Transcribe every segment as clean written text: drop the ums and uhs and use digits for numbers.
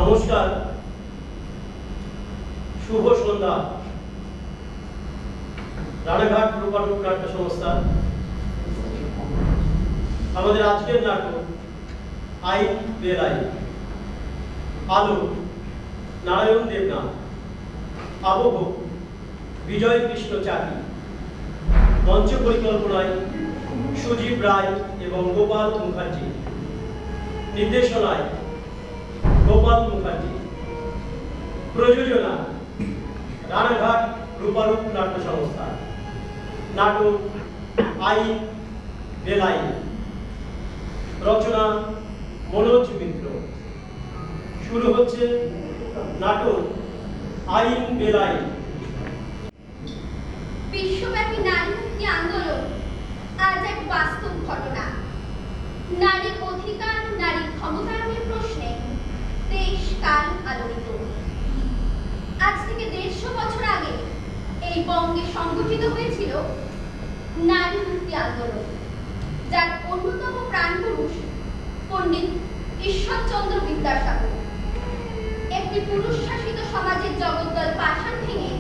নমস্কার, শুভ সন্ধ্যা। রানাঘাট রূপারূপ নাট্য সংস্থা আমাদের আজকের নাটক আইন বেলাইন। আলো নারায়ণ দেবনাথ, আবহ বিজয় কৃষ্ণ চাকি, মঞ্চ পরিকল্পনায় সুজীব রায় এবং গোপাল মুখার্জি, নির্দেশনায় গোপাল মুখার্জি, প্রযোজনা রানাঘাট রূপারূপ নাট্য সংস্থা। নাটক আইন বেলাইন, রচনা মনোজ মিত্র। শুরু হচ্ছে নাটক আইন বেলাইন। বিশ্বব্যাপী নারী মুক্তি আন্দোলন আজ এক বাস্তব ঘটনা। নারীর অধিকার, নারী ক্ষমতায়নের প্রশ্নে দেশ কাল আলোড়িত। আজ থেকে 150 বছর আগে এই বঙ্গে সংগঠিত হয়েছিল নারী মুক্তি আন্দোলন, যার অন্যতম প্রাণপুরুষ পণ্ডিত ঈশ্বরচন্দ্র বিদ্যাসাগর। একটি পুরুষ শাসিত সমাজের জগদ্দল পাষাণ ভেঙে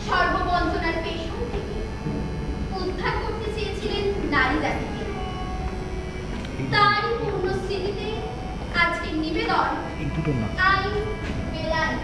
সর্ববঞ্চনার পেছন থেকে উদ্ধার করতে চেয়েছিলেন নারী জাতিকে। তারই পূর্ণ স্মৃতিতে আজকের নিবেদন আইন বেলাইন।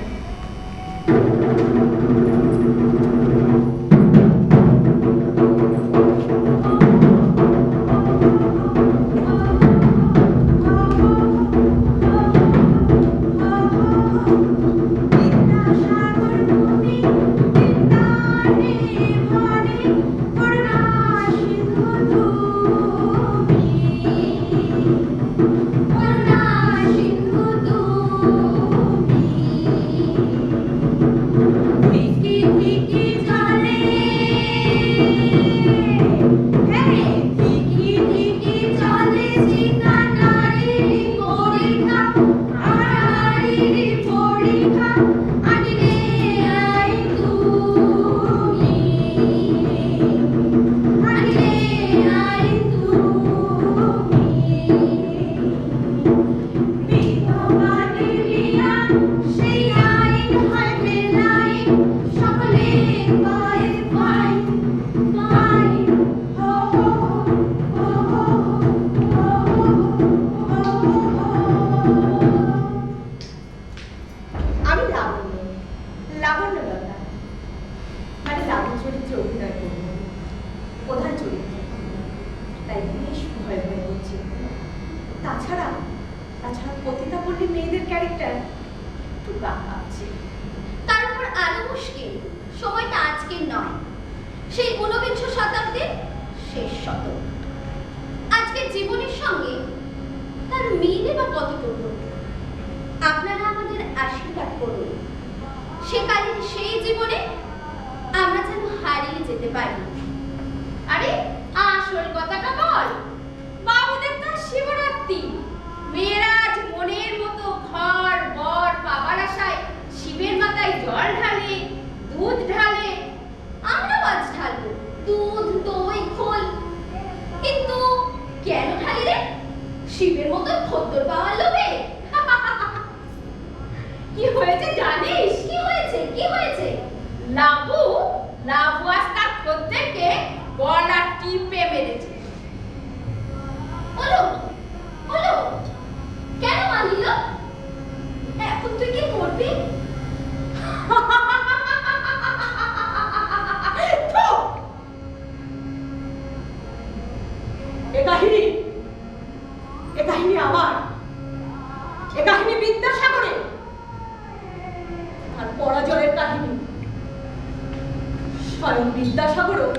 বিদ্যাসাগরও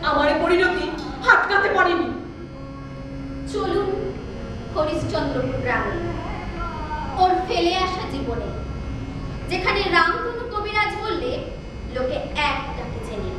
আমার পরিণতি হাতকাতে পারেনি। চলুন হরিশ্চন্দ্রপুর গ্রামে, ওর ফেলে আসা জীবনে, যেখানে রামধনু কবিরাজ বললে লোকে এক ডাকে চেনে।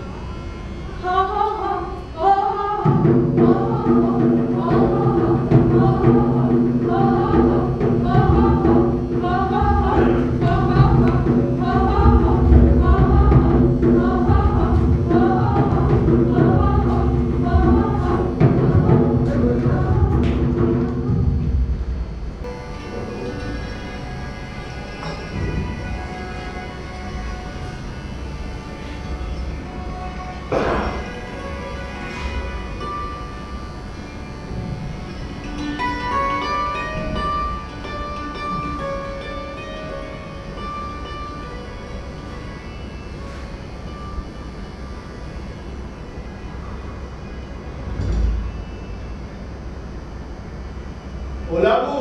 লাবু,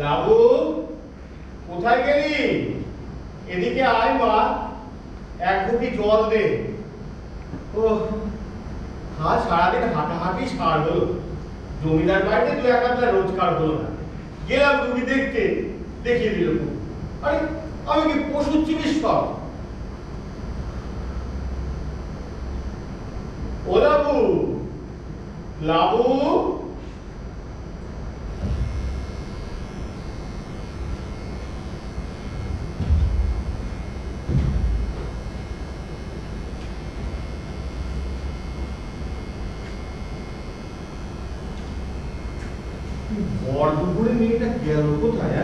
লাবু কোথায় গেলি? এদিকে আয় মা, এক ঘটি জল দে। ও আজ সারাদিন হাঁটাহাঁটি সার হলো, জমিদার বাড়িতে দু এক হাজার রোজগার হলো না। গেলাম রুগী দেখতে, দেখিয়ে দিল। আরে আমি কি পশু চিকিৎসক? ও লাবু, লাবু ভর দুপুরে মেয়েটা গেল কোথায়?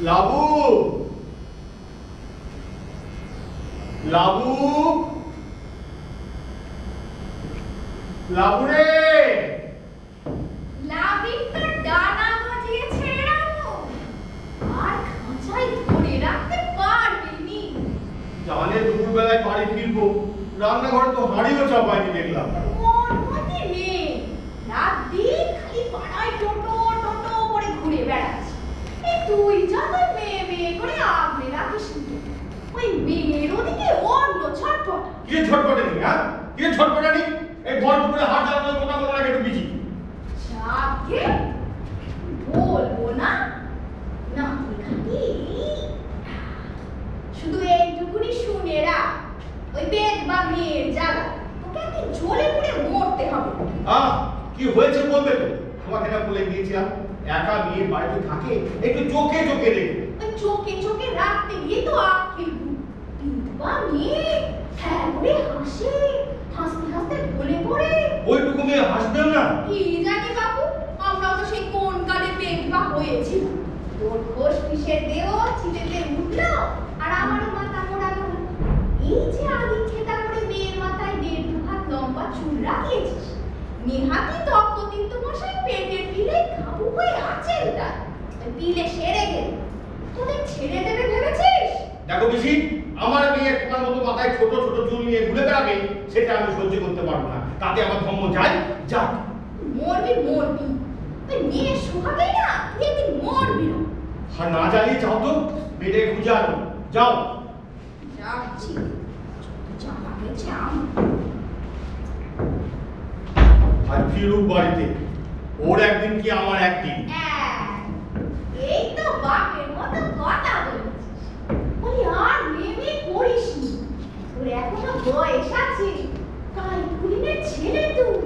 লাবু, লাবু, লাবু রে। লাবিন তো ডানা গজিয়েছে রামু, আর খাঁচায় ধরে রাখতে পারবেনি। জানে দুপুর বেলায় বাড়ি ফিরবো, রান্নাঘরে তো হাঁড়িও চাপায়নি দেখলাম। ওর মধ্যে নেই, রাত দিন খালি পাড়ায় টোটো টোটো করে ঘুরে বেড়াচ্ছে। এই তুই যত মেয়ে মেয়ে করে আগলে রাখিস নি, ওই মেয়ের ওদিকে অন্য ছটফট। কি ছটপটে নি? হ্যাঁ কি ছটপটে নি? এই ভর দুপুরে হাত চালানোর কথা বলার আগে একটু বিজি। যাকে বলবো না, না খালি শুধু এইটুকুনি শুনে রাখ, ওই বেদ বা মেয়ের জ্বালা তোকে একদিন জ্বলে পুড়ে মরতে হবে। কি হয়েছে বলবে তো? তোমাকে না বলে গিয়েছিলাম একা মেয়ে বাড়িতে থাকে, একটু চোখে চোখে দেখবে। ওই চোখে চোখে রাখতে গিয়ে তো আখির বা মেয়ে হ্যাঁ করে হাসে, হাসতে হাসতে বলে পড়ে। ওইটুকু মেয়ে হাসবেও না? কি জানি বাবু, আমরা তো সেই কোন কালে পেট বা হয়েছিল। তোর ঘোষ পিসের দেও চিতেতে উঠলো, আর আমারও মাথা মোড়ানো হলো। এই যে আগে খেতা করে মেয়ের মাথায় 1.5 হাত লম্বা চুল রাখিয়েছিস, নেহাতি তক্ত কিন্তু মশাই পেটের পিলে কাবু হয়ে আছে। ওটা ওই পিলে সেরে গেল, তোদের ছেড়ে দেবে ভেবেছিস? দেখো পিসি, আমার মেয়ে তোমার মতো মাথায় ছোট ছোট চুল নিয়ে ঘুরে বেড়াবে, সেটা আমি সহ্য করতে পারবো না। তাতে আমার ধর্ম যায় যাক। মরবি মরবি, ওই মেয়ে সোহাগেই না তুই একদিন মরবি না। আর না জ্বালিয়ে যাও তো, মেয়েটাকে খুঁজে আনো যাও। যাচ্ছি, জামা গেছে আর ফিরুক বাড়িতে, ওর একদিন কি আমার একদিন। এই তো বাপের মতো কথা বলছিস, বলি আর মেয়ে করিস নি, তোর এখনো বয়স আছে, কাল কুলিনের ছেলে তুই,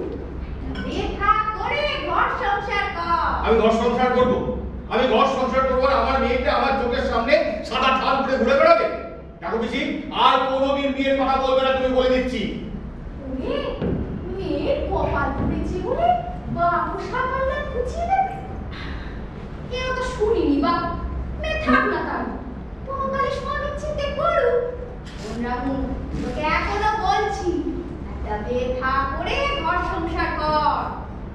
দেখা করে ঘর সংসার কর। আমি ঘর সংসার করবো, আমি ঘর সংসার করবো, আর আমার মেয়েটা আমার চোখের সামনে সাদা ঠাল করে ঘুরে বেড়াবে। দেখো পিসি, আর কোনোদিন বিয়ের কথা বলবে না, তুমি বলে দিচ্ছি। মেয়ের কপাল পড়েছে বলে বাবু সাকাল্লা খুঁচিয়ে দেবে, কেউ তো শুনিনি বাবু। মেয়ে থাক না তার, পরকালে স্বামীর চিন্তে করুক। রামু, তোকে এখনো বলছি, একটা দেখা করে ঘর সংসার কর,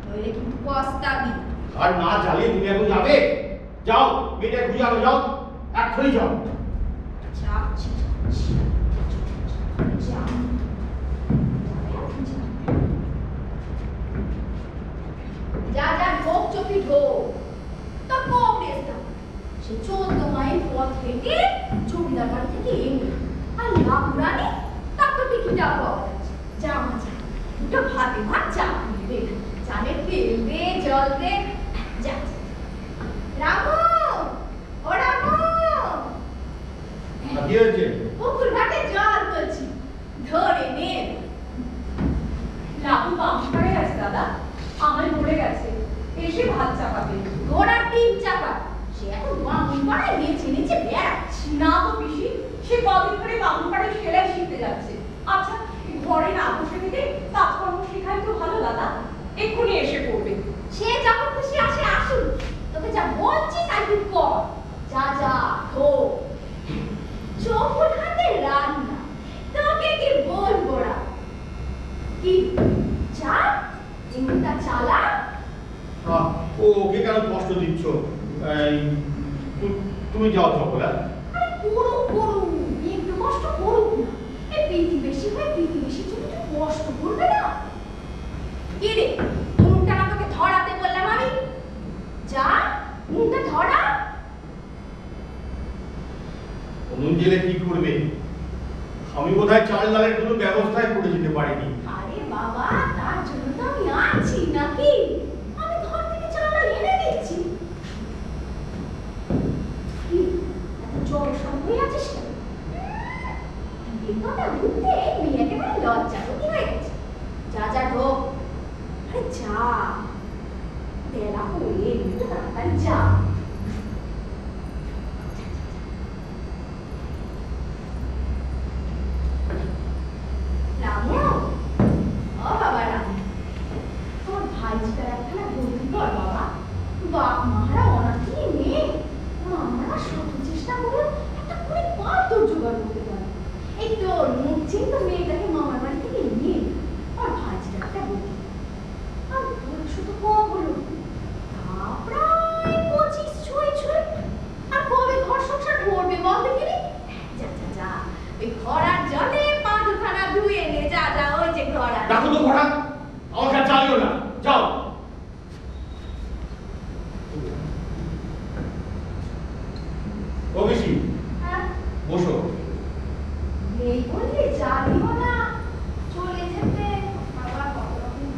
নইলে কিন্তু পস্তাবি। আর না জ্বালিয়ে তুমি এখন যাবে? যাও, মেয়েটা খুঁজে আনো, যাও এক্ষুনি যাও। যাচ্ছি যা যা ঢোক চোখে ঢোক, তা কম রেস্তা সে 14 মাইল পথ হেঁটে জমিদার বাড়ি থেকে এলো, আর লাবুরানি তার তো টিকিটা পাওয়া যাচ্ছে। যা মা যা, দুটো ভাতে ভাত চা খুলবে, চালে তেল দে জল দে, যা। রামু, ও রামু, কি হয়েছে? পুকুর ঘাটে জল তুলছি, ধরে নে। লাবু বাম পাড়ে গেছে দাদা, আমার পড়ে গেছে, এসে ভাত চাপাবে। ঘোড়ার ডিম চাপা, সে এখন বামুন পাড়ায় নিচে নিচে বেড়াচ্ছে। না তো পিসি, সে কদিন ধরে বামুন পাড়ে সেলাই শিখতে যাচ্ছে। আচ্ছা, ঘরে না বসে থেকে কাজকর্ম শেখাই তো ভালো দাদা, এক্ষুনি এসে পড়বে। সে যখন খুশি আসে আসুন, তোকে যা বলছি তাই তুই কর। যা যা খো, চোখুর হাতে রান্না, তোকে কি বলবো রা। কি চা চিন্তা চালা? ওকে কেন কষ্ট দিচ্ছ? তুমি যাও সকল। আরে করুক করুক, একটু কষ্ট করুক না। এই প্রীতিবেশী হয়ে প্রীতিবেশীর জন্য একটু কষ্ট করবে না? কি রে, কোনো উনুনটা ধরা। উনুন জেলে কি করবে? আমি বোধহয় চাল ডালের কোনো ব্যবস্থাই করে যেতে পারিনি। আরে বাবা, তার জন্য তো আমি আছি নাকি? আমি ঘর থেকে চাল ডাল এনে দিচ্ছি। কি, এত জল সব হয়ে আছিস কেন? এই কথা বলতে মেয়ে একেবারে লজ্জাবতী হয়ে গেছে। যা যা ঢোক। আরে যা, বেলা হয়ে একটু তাড়াতাড়ি যা। রামু, ও বাবা রামু, তোর ভাইজিটার একখানা বন্দি কর বাবা। বাপ মারা অনাথি মেয়ে, আমরা শত চেষ্টা করেও একটা করে পাথর জোগাড় করতে পারি। এই তোর মুখ চিন্ত মেয়েটাকে মামার বাড়ি থেকে নিয়ে আর ভাইজিটার একটা বন্দি। আর বয়স তো কম হলো, তা প্রায় 25 ছুঁই ছুঁই। আর কবে ঘর সংসার করবে বল দেখিনি? যা যা যা, ওই খরার জলে পা দুখানা ধুয়ে নে। যা যা, ওই যে খরা। রাখো তো ঘোড়া, আমাকে আর চালিও না, যাও। ও বেশি হ্যাঁ, বসো। এই বললে জানিও না, চলে যেতে আবার কত রকম।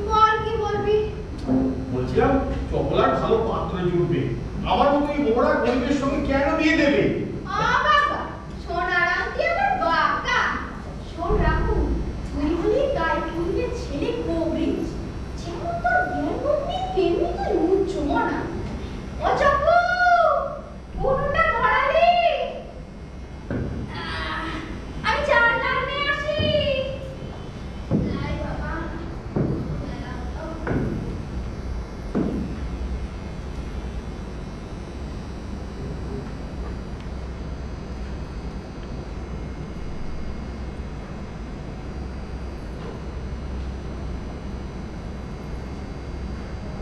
বল কি বলবি? বলছিলাম চপলার ভালো পাত্রে জুটবে, আমার মতো এই মোড়া গরিবের সঙ্গে কেন বিয়ে দেবে? বাবা, সোনার আংটি আবার বাঁকা। শোন রামু, তুই হলি গায়ে পুড়িয়ে ছেলে কবরিজ। যেমন তোর জ্ঞান বুদ্ধি তেমনি তুই উচ্চ মনা। ও চকু, উনুনটা ধরালি? আমি চাল ডাল নিয়ে আসি। আয় বাবা,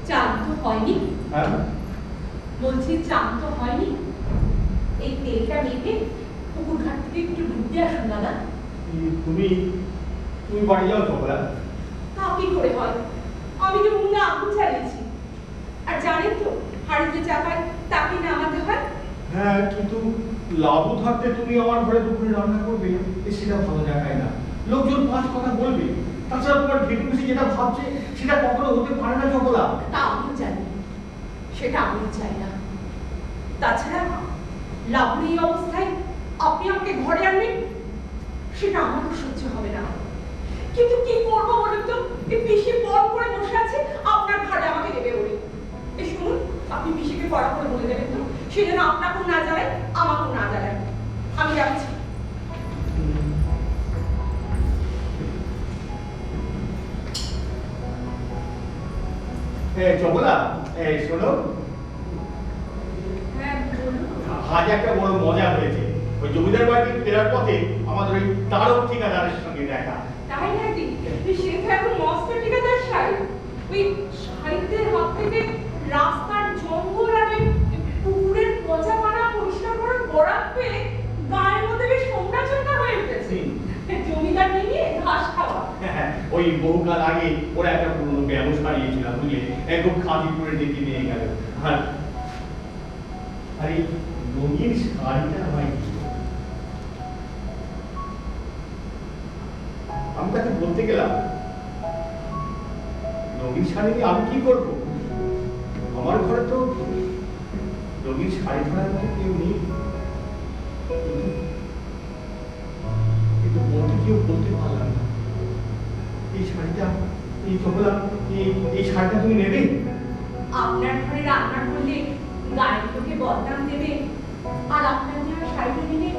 চান তো হয়নি? হ্যাঁ, বলছি চান তো হয়নি? এই তেলটা মেখে পুকুর ঘাট থেকে একটু ডুব দিয়ে আসুন দাদা। তুমি তুমি বাড়ি যাও চপলা। তা কি করে হয়? আমি তো উনুনে আগুন জ্বালিয়েছি। আর জানেন তো, হাড়িতে চাপায় তাকে নামাতে হয়। হ্যাঁ, কিন্তু লাবু থাকতে তুমি আমার ঘরে দুপুরে রান্না করবে, সেটা ভালো দেখায় না। লোকজন 5 কথা বলবে। তাছাড়া তোমার ঘেটু বেশি যেটা ভাবছে সেটা কখনো হতে পারে না চপলা। তা আমিও জানি, সেটা আমিও চাই না। তাছাড়া লাবুর এই অবস্থায় আপনি আমাকে ঘরে আনবেন, সেটা আমারও সহ্য হবে না। কিন্তু কি করবো বলুন তো? এই পিসি পর করে বসে আছে আপনার ঘাড়ে আমাকে দেবে বলে। এই শুনুন, আপনি পিসিকে কড়া করে বলে দেবেন তো, সে যেন আপনাকেও না জ্বালায় আমাকেও না জ্বালায়। আমি যাচ্ছি। চপলা, শোনো, হ্যাঁ বলুন। আজ একটা বড় মজা হয়েছে। ওই জমিদার বাড়ি ফেরার পথে আমাদের ওই তারক ঠিকাদারের সঙ্গে দেখা। তাই নাকি? সে তো এখন মস্ত ঠিকাদার সাহেব। ওই সাহিত্যের হাত থেকে রাস্তার জঙ্গল আর ওই পুকুরের পচা পানা পরিষ্কার করার বরাত পেয়ে গায়ের মধ্যে বেশ সম্রাচন্ডা হয়ে উঠেছে। জমিদার নিয়ে ঘাস খাওয়া। ওই বহুকাল আগে ওরা একটা পুরনো ব্যবসা হারিয়েছিল, বুঝলে, একদম খাঁটি করে ডেকে নিয়ে গেল। আর এই রঙিন শাড়িটা আমায় দিল। আমি তাকে বলতে গেলাম, রঙিন শাড়ি নিয়ে আমি কি করবো? আমার ঘরে তো রঙিন শাড়ি ধরার মতো কেউ নেই। কিন্তু বলতে কেউ বলতে পারলাম না। এই শাড়িটা, এই চপলা, এই শাড়িটা তুমি নেবে? আপনার ঘরে রান্না করলে গায়ের লোকে বদনাম দেবে, আর আপনার নেওয়া শাড়িটা নিলে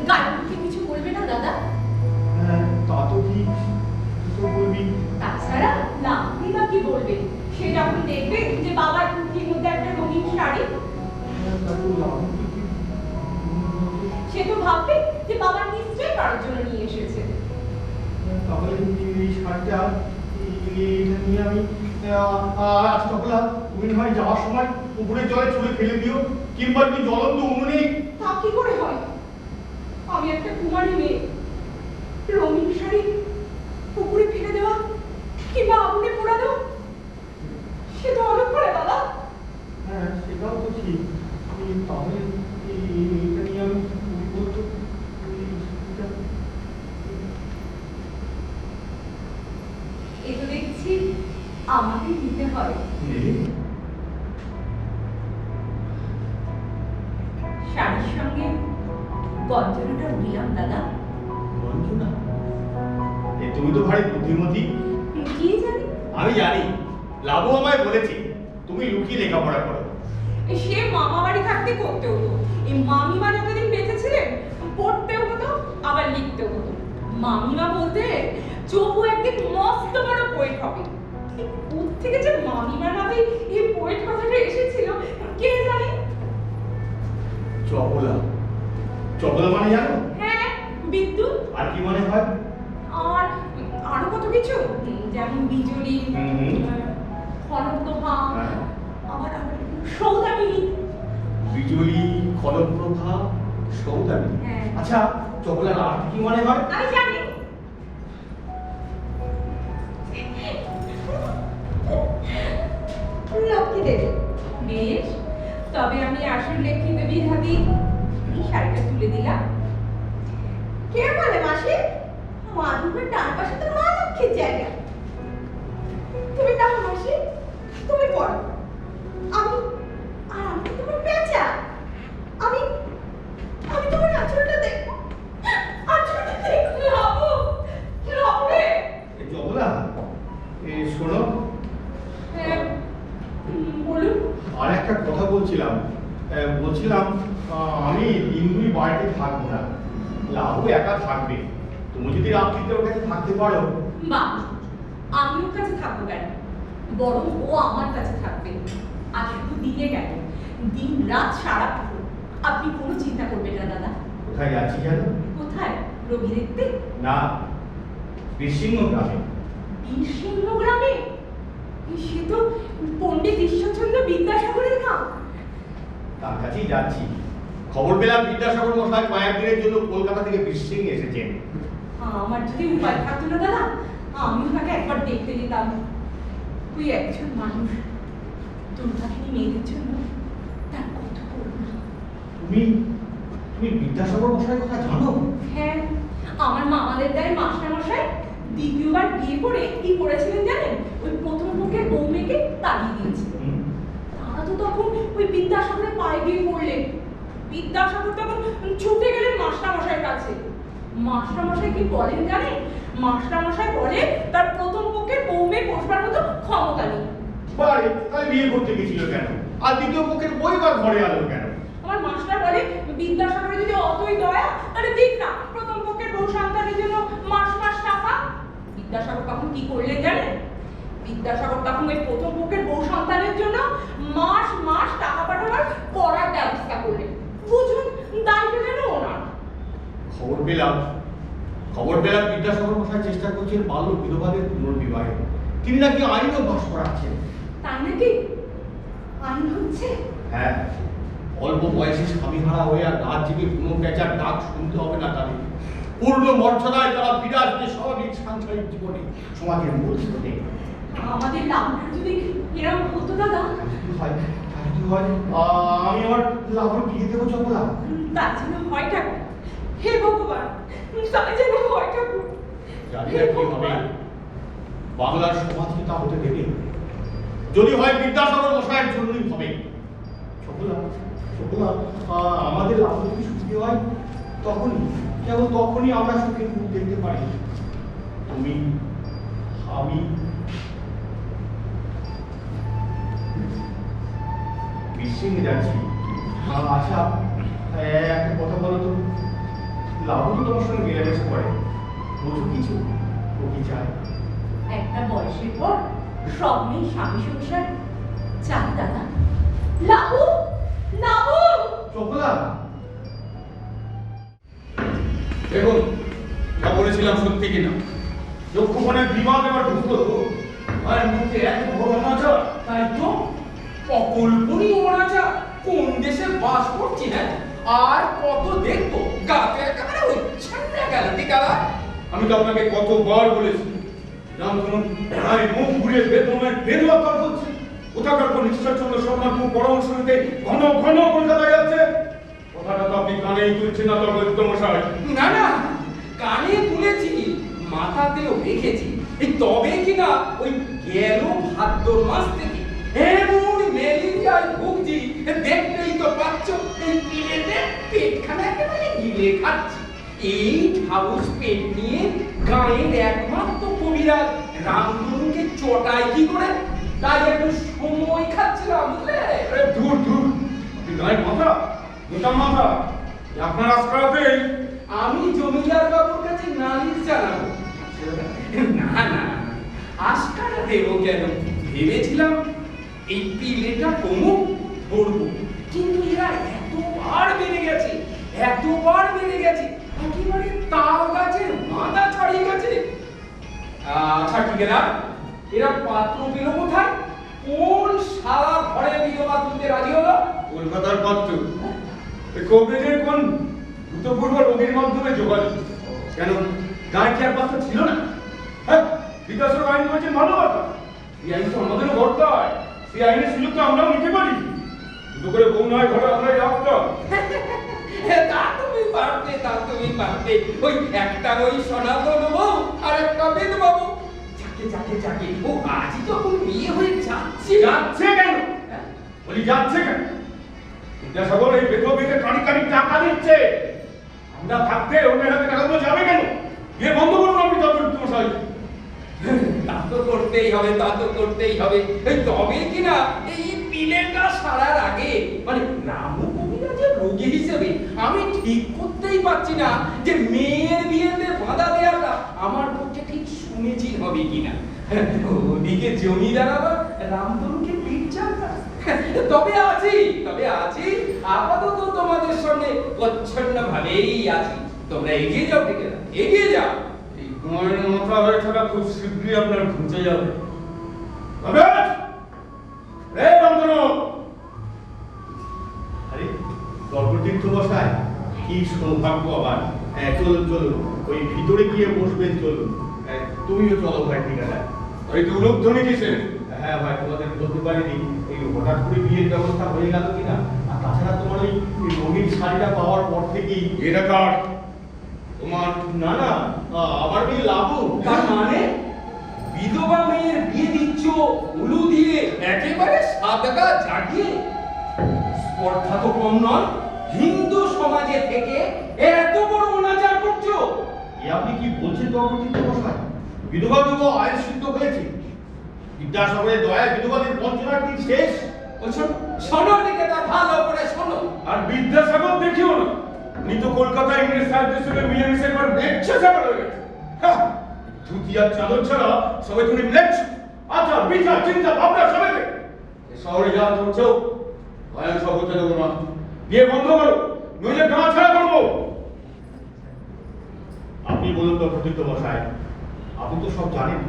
গায়ের লোকে কিছু বলবে না দাদা? হ্যাঁ, তা তো ঠিক, তো বলবি। তাছাড়া লাভলি বা কি বলবে? সে যখন দেখবে যে বাবার টুকির মধ্যে একটা রঙিন শাড়ি, সে তো ভাববে যে বাবা নিশ্চয়ই কারোর জন্য নিয়ে এসেছে। তাহলে এই শাড়িটা এটা নিয়ে আমি চপলা, তুমি হয় যাওয়ার সময় পুকুরের জলে ছুঁড়ে ফেলে দিও, কিংবা তুমি জ্বলন্ত উনুনে। তা কি করে হয়? আমি একটা কুমারী মেয়ে, রঙিন শাড়ি পুকুরে ফেলে দেওয়া কিংবা আগুনে পোড়ানো, সে তো অনেক করে দাদা। শাড়ির সঙ্গে গঞ্জনাটা উড়িলাম দাদা। রঞ্জনা, তুমি তো ভারী বুদ্ধিমতী। কি জানি, আমি জানি, লাবু আমায় বলেছে তুমি লুকিয়ে লেখাপড়া করো। সে মামা বাড়ি থাকতে করতে হতো, এই মামিমা যতদিন বেঁচে ছিলেন পড়তেও হতো আবার লিখতেও হতো। মামিমা বলতে চোপু একদিন মস্ত বড় পোয়েট হবে। কোত্থেকে যে মামিমার মাথায় এই পোয়েট কথাটা এসেছিল কে জানে। চপলা, চপলা মানে জানো? হ্যাঁ, বিদ্যুৎ। আর কি মনে হয়? আর আরো কত কিছু, যেমন বিজুলি, খনপ্রভা, হ্যাঁ। আবার সৌদামিনী। বিজুলি, খনপ্রভা, সৌদামিনী। হ্যাঁ। আচ্ছা, চপলার আর কি মনে হয়? আমি জানি। লক্ষ্মী দেবী। বেশ, তবে আমি আসল লক্ষ্মী দেবীর হাতে এই শাড়িটা তুলে দিলাম। কে বলে মাসি? মাধবের ডান পাশে তো মা লক্ষ্মীর জায়গা। তুমি নাও মাসি, তুমি পড়ো। আমি তোমার পেঁচা। আমি তোমার আঁচলটা দেখবো। আঁচলটা দেখবো। লাবু, লাবু রে। চপলা, শোনো, হ্যাঁ, বলুন। আর একটা কথা বলছিলাম, আমি দিন দুই বাড়িতে থাকবো না, লাবু একা থাকবে। তুমি যদি রাত্রিতে ওর কাছে থাকতে পারো। মা, আমি ওর কাছে থাকবো কেন? বরং ও আমার কাছে থাকবে। আর শুধু দিনে কেন, দিন রাত সারাক্ষণ। আপনি কোনো চিন্তা করবেন না দাদা। কোথায় যাচ্ছি জানো? কোথায়? রোগী দেখতে? না, বীরসিংহ গ্রামে। বীরসিংহ গ্রামে? সে তো পণ্ডিত ঈশ্বরচন্দ্র বিদ্যাসাগরের গ্রাম। তার কাছেই যাচ্ছি। খবর পেলাম বিদ্যাসাগর মশাই কয়েকদিনের জন্য কলকাতা থেকে বীরসিংহে এসেছেন। আমার যদি উপায় থাকতো না দাদা, আমিও তাকে একবার দেখতে যেতাম। তুই একজন মানুষ, দুর্ভাগিনী মেয়েদের জন্য তার কত করুণা। তুমি বিদ্যাসাগর মশাই কথা জানো? হ্যাঁ, আমার মামাদের গায়ে মাস্টারমশাই দ্বিতীয়বার বিয়ে করে কি করেছিলেন জানেন? ওই প্রথম পক্ষের বউ মেয়েকে তাড়িয়ে দিয়েছিলেন। তারা তো তখন ওই বিদ্যাসাগরের পায়ে গিয়ে পড়লেন। বিদ্যাসাগর তখন ছুটে গেলেন মাস্টারমশাইয়ের কাছে। মাস্টারমশাই কি বলেন জানেন? মাস্টারমশাই বলে তার প্রথম পক্ষের বউ মেয়ে বসবার মতো ক্ষমতা নেই। বারে, তাহলে বিয়ে করতে গেছিল কেন? আর দ্বিতীয় পক্ষের বই বা ঘরে আলো কেন? আমার মাস্টার বলে বিদ্যাসাগরের যদি অতই দয়া তাহলে দিক না প্রথম পক্ষের বউ সন্তানের জন্য মাস মাস টাকা। বিদ্যাসাগর তখন কি করলেন জানেন? বিদ্যাসাগর তখন ওই প্রথম পক্ষের বউ সন্তানের জন্য মাস মাস টাকা পাঠাবার করার ব্যবস্থা করলেন। বুঝুন, দায়িত্ব যেন ওনার। খবর পেলাম বিদ্যাসাগর মশাই চেষ্টা করছেন বাল্য বিধবাদের পুনর্বিবাহে। তিনি নাকি আইনও পাশ করাচ্ছেন। তাই নাকি? আইন হচ্ছে? হ্যাঁ, অল্প বয়সে স্বামীহারা হয়ে আর রাত জেগে কোনো পেঁচার ডাক শুনতে হবে না তাদের। পূর্ণ মর্যাদায় তারা ফিরে আসবে স্বাভাবিক সাংসারিক জীবনে, সমাজের মূল স্রোতে। আমাদের লাভটা যদি এরকম হতো দাদা, আমি আমার লাভর বিয়ে দেবো চপলা। তার জন্য হয় ঠাকুর। হে ভগবান, তাই যেন হয় ঠাকুর। জানি না কি হবে, বাংলার সমাজ কি তা হতে দেবে? যদি হয় বিদ্যাসাগর মশাইয়ের জন্যই হবে। চপলা, আমাদের লাভ যদি সুখী হয় কেবল তখনই আমরা সুখের মুখ দেখতে পারি। তুমি, আমি, বীরসিংহে যাচ্ছি। আচ্ছা, একটা কথা বলো তো, লাভ তো তোমার সঙ্গে মেলামেশা করে, বোঝো কিছু? ও কি চায়? একটা বয়সের পর সব মেয়ে স্বামী সংসার চায় দাদা। লাবু, লাবু। চপলা, দেখুন, যা বলেছিলাম সত্যি কিনা। লক্ষ্যমানের বিবাদ এবার ঢুকলো তো, আর মুখে এক বড় অনাচার। তাই তো অকল্পনী অনাচার। কোন দেশে বাস করছি না, আর কত দেখবো? গাতে একেবারে উচ্ছন্নে গেল টিকারা। আমি তো আপনাকে কতবার বলেছি, রামধন প্রায় মুখ ঘুরিয়ে বেদমের বেদুয়াকার হচ্ছে। কোথাকার কোন ঈশ্বরচন্দ্র শর্মার খুব পরামর্শ নিতে ঘন ঘন কলকাতায় যাচ্ছে। কথাটা তো আপনি কানেই তুলছেন না তো মশাই। না না, কানে তুলেছি, মাথাতেও রেখেছি। এই তবে কিনা ওই গেল ভাদ্র মাস থেকে এমন ম্যালেরিয়ায় ভুগছি, দেখতেই তো পাচ্ছ, এই পিলেতে পেটখানা একেবারে গিলে খাচ্ছি। এই হাউস পেট নিয়ে গাঁয়ের একমাত্র কবিরাজ রামধনুকে চটায় কি করে, তাই একটু সময় খাচ্ছিলাম, বুঝলে? আরে দূর দূর, আপনি গায়ের মাথা, মোটা মাথা, আপনার আজকালতেই আমি জমিদার বাবুর কাছে নালিশ জানাবো। না না না, আজকাল দেবো কেন? ভেবেছিলাম এই পিলেটা কমুক, ধরবো, কিন্তু এরা এতবার বেড়ে গেছে, এতবার বেড়ে গেছে, একেবারে তাল গাছের মাথা ছাড়িয়ে গেছে। আচ্ছা ঠিক আছে, এরা পাত্র পেল কোথায়? কোন শালা ঘরে বিধবা তুলতে রাজি হলো? কলকাতার পাত্র। এই কবিরাজের কোন ভূতপূর্ব রোগীর মাধ্যমে যোগাযোগ? কেন গায়ে কি আর পাত্র ছিল না? হ্যাঁ, বিকাশের আইন বলছেন ভালো কথা। এই আইন তো আমাদেরও করতে হয়, সেই আইনের সুযোগ তো আমরাও নিতে পারি। দুটো করে বউ নয় ঘরে আমরাই রাখতাম। তা তুমি পারতে, তা তুমি পারতে। ওই একটা ওই সনাতন বউ আর একটা বিধবা বউ। যাকে যাকে যাকে ও আজই যখন বিয়ে হয়ে যাচ্ছে। যাচ্ছে কেন? বলি যাচ্ছে কেন? বিদ্যাসাগর এই বেতবিকে কানি কানি টাকা দিচ্ছে। আমরা থাকতে অন্যের হাতে টাকাগুলো যাবে কেন? বিয়ে বন্ধ করুন আপনি তবে মশাই। তা তো করতেই হবে, তা তো করতেই হবে। এই তবে কিনা এই পিলেটা সারার আগে মানে রামু কবিরাজের রোগী হিসেবে আমি ঠিক করতেই পারছি না যে মেয়ের বিয়েতে বাধা দেওয়াটা আমার পক্ষে ঠিক সুনিশ্চিত হবে কিনা। ওদিকে জমিদার আবার রামধনুকে পিঠ চাপা। তবে আছি আপাতত তোমাদের সঙ্গে প্রচ্ছন্ন ভাবেই আছি। তোমরা এগিয়ে যাও, ঠিক আছে? এগিয়ে যাও। এই গোয়ের মাথা হয়ে থাকা খুব শীঘ্রই আপনার ঘুচে যাবে। রে রামধনু! আরে গল্পতীর্থ বসায় কি সৌভাগ্য আবার। চলুন চলুন, ওই ভিতরে গিয়ে বসবেন, চলুন। তুমিও চলো ভাই, ঠিক আছে? ওই দুর্লভধ্বনি কিসের? হ্যাঁ ভাই, তোমাদের বলতে পারিনি, এই হঠাৎ করে বিয়ের ব্যবস্থা হয়ে গেল কিনা। আর তাছাড়া তোমার ওই রঙিন শাড়িটা পাওয়ার পর থেকেই এটা কার? তোমার? না না, আমার মেয়ে লাবু। তার মানে বিধবা মেয়ের বিয়ে দিচ্ছ উলু দিয়ে, একেবারে সাদগা জাগিয়ে। স্পর্ধা তো কম নয়, হিন্দু সমাজে থেকে এত বড় অনাচার করছো। এ আপনি কি বলছেন গল্পতীর্থ বসায়? বিধবা বিবাহ আইন সিদ্ধ হয়েছে। বিদ্যাসাগরের দয়ায় বিধবাদের বঞ্চনার দিন শেষ। শোনো দিকে, তা ভালো করে শোনো। আর বিদ্যাসাগর দেখিও না, উনি তো কলকাতা ইংরেজ সাহেবদের সঙ্গে মিলেমিশে একবার বেচ্ছা সাগর হয়ে গেছে। ধুতি আর চাদর ছাড়া সবাই তুমি ম্লেচ্ছ। আচার বিচার চিন্তা ভাবনা সবাই শহরে যা চলছো ভয়ান সব হতে দেবো না। বিয়ে বন্ধ করো, নইলে গাঁ ছাড়া করবো। আপনি বলুন তো প্রতীর্থ বসায়, আপনি তো সব জানেন।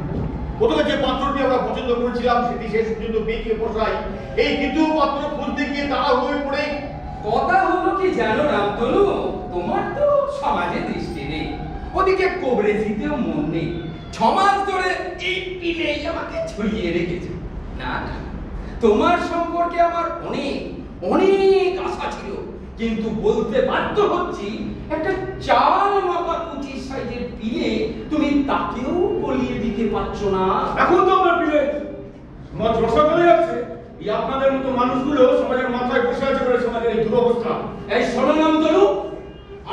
প্রথমে যে পাত্রটি আমরা পছন্দ করেছিলাম সেটি শেষ পর্যন্ত পেয়ে বসাই। এই দ্বিতীয় পাত্র খুঁজতে গিয়ে তারা হয়ে পড়ে। কথা হলো কি জানো রামধনু, তোমার তো সমাজে দৃষ্টি নেই, ওদিকে কবরেজিতেও মন নেই। 6 মাস ধরে এই পিলেই আমাকে ঝুলিয়ে রেখেছে। না না, তোমার সম্পর্কে আমার অনেক অনেক আশা ছিল, কিন্তু বলতে বাধ্য হচ্ছি একটা 4 মাপা 25 সাইজের পিলে তুমি তাকেও গলিয়ে দিতে পারছো না। এখন তো আমার পিলে সমাজ রসা চলে যাচ্ছে। এই আপনাদের মতো মানুষগুলো সমাজের মাথায় বসে আছে বলে সমাজের এই দুরবস্থা। এই শোনো রামধনু,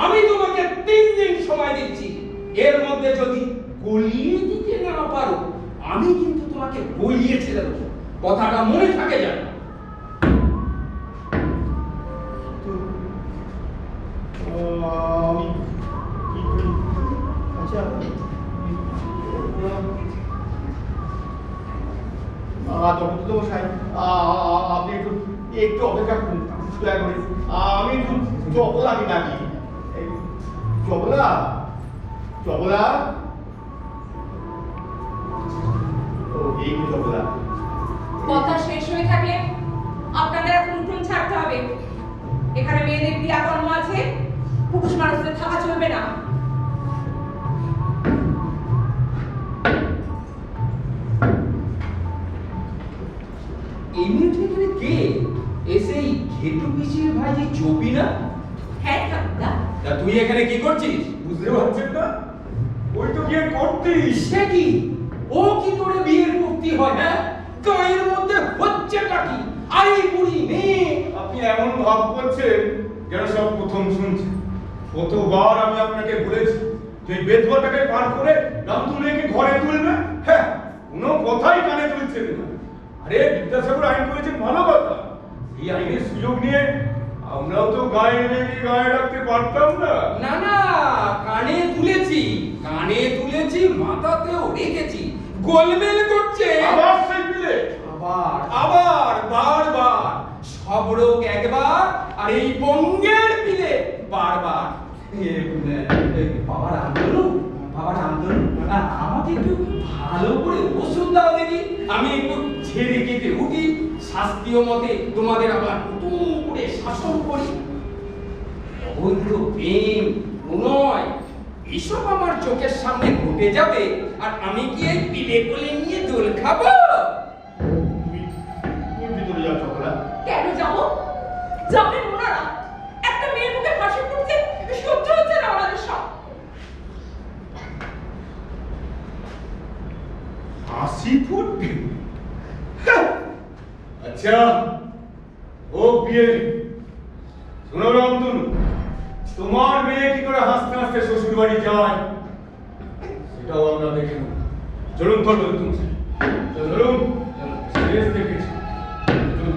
আমি তোমাকে 3 দিন সময় দিচ্ছি। এর মধ্যে যদি গলিয়ে দিতে না পারো, আমি কিন্তু তোমাকে গলিয়ে ছেড়ে দেবো। কথাটা মনে থাকে যেন। আমি কি করি? আচ্ছা, জগৎ মশাই, আপনি একটু একটু অপেক্ষা করুন, দয়া করে। আমি একটু চপলাকে ডাকি। চপলা, চপলা। ও এই চপলা। কথা শেষ হয়ে থাকলে আপনাদের এখন উঠোন ছাড়তে হবে। এখানে মেয়েদের ক্রিয়াকর্ম আছে, পুরুষ মানুষদের থাকা চলবে না। এই মিনিটে এখানে কে? এসেই ঘেটু পিসির ভাই যে চপি না? হ্যাঁ ঠাকুরদা। তা তুই এখানে কি করছিস? বুঝতে পারছেন না? ওই তো বিয়ে করতিস। সে কি? ও কি করে বিয়ের করতে হয়? হ্যাঁ, গায়ের মধ্যে হচ্ছেটা কি? আরে বুড়ি মেয়ে, আপনি এমন ভাব করছেন যেন সব প্রথম শুনছেন। কতবার আমি আপনাকে বলেছি যে এই বেধবাটাকে পার করে রামতু মেয়েকে ঘরে তুলবে। হ্যাঁ, কোনো কথাই কানে তুলছেন না। আরে বিদ্যাসাগর আইন করেছেন ভালো কথা, এই আইনের সুযোগ নিয়ে আমরাও তো গায়ে মেয়েকে গায়ে রাখতে পারতাম না। না না, কানে তুলেছি, মাথাতেও রেখেছি। গোলমেল করছে আবার সেই পিলে। আবার বারবার। সব রোগ একবার, আর এই বঙ্গের পিলে বারবার। বাবার আন্দোলন, আমাকে একটু ভালো করে ওষুধ দাও দেখি, আমি একটু ছেড়ে কেটে উঠি, শাস্ত্রীয় মতে তোমাদের আবার নতুন করে শাসন করি। অবৈধ প্রেম, প্রণয় এসব আমার চোখের সামনে ঘটে যাবে, আর আমি কি এই পিলে কোলে নিয়ে দোল খাবো? তুমি ভিতরে যাও চকলা। কেন যাবো? যাবেন ওনারা? একটা মেয়ের মুখে হাসি ফুটছে সহ্য হচ্ছে না আমাদের সব। হাসি ফুটবে? আচ্ছা, ও বিয়ে শোনো রামতুনু, তোমার মেয়ে কি করে হাসতে হাসতে শ্বশুর বাড়ি যায় সেটাও আমরা দেখে নেব। চলুন চলুন তুমি চলুন, শেষ দেখেছি। চলুন।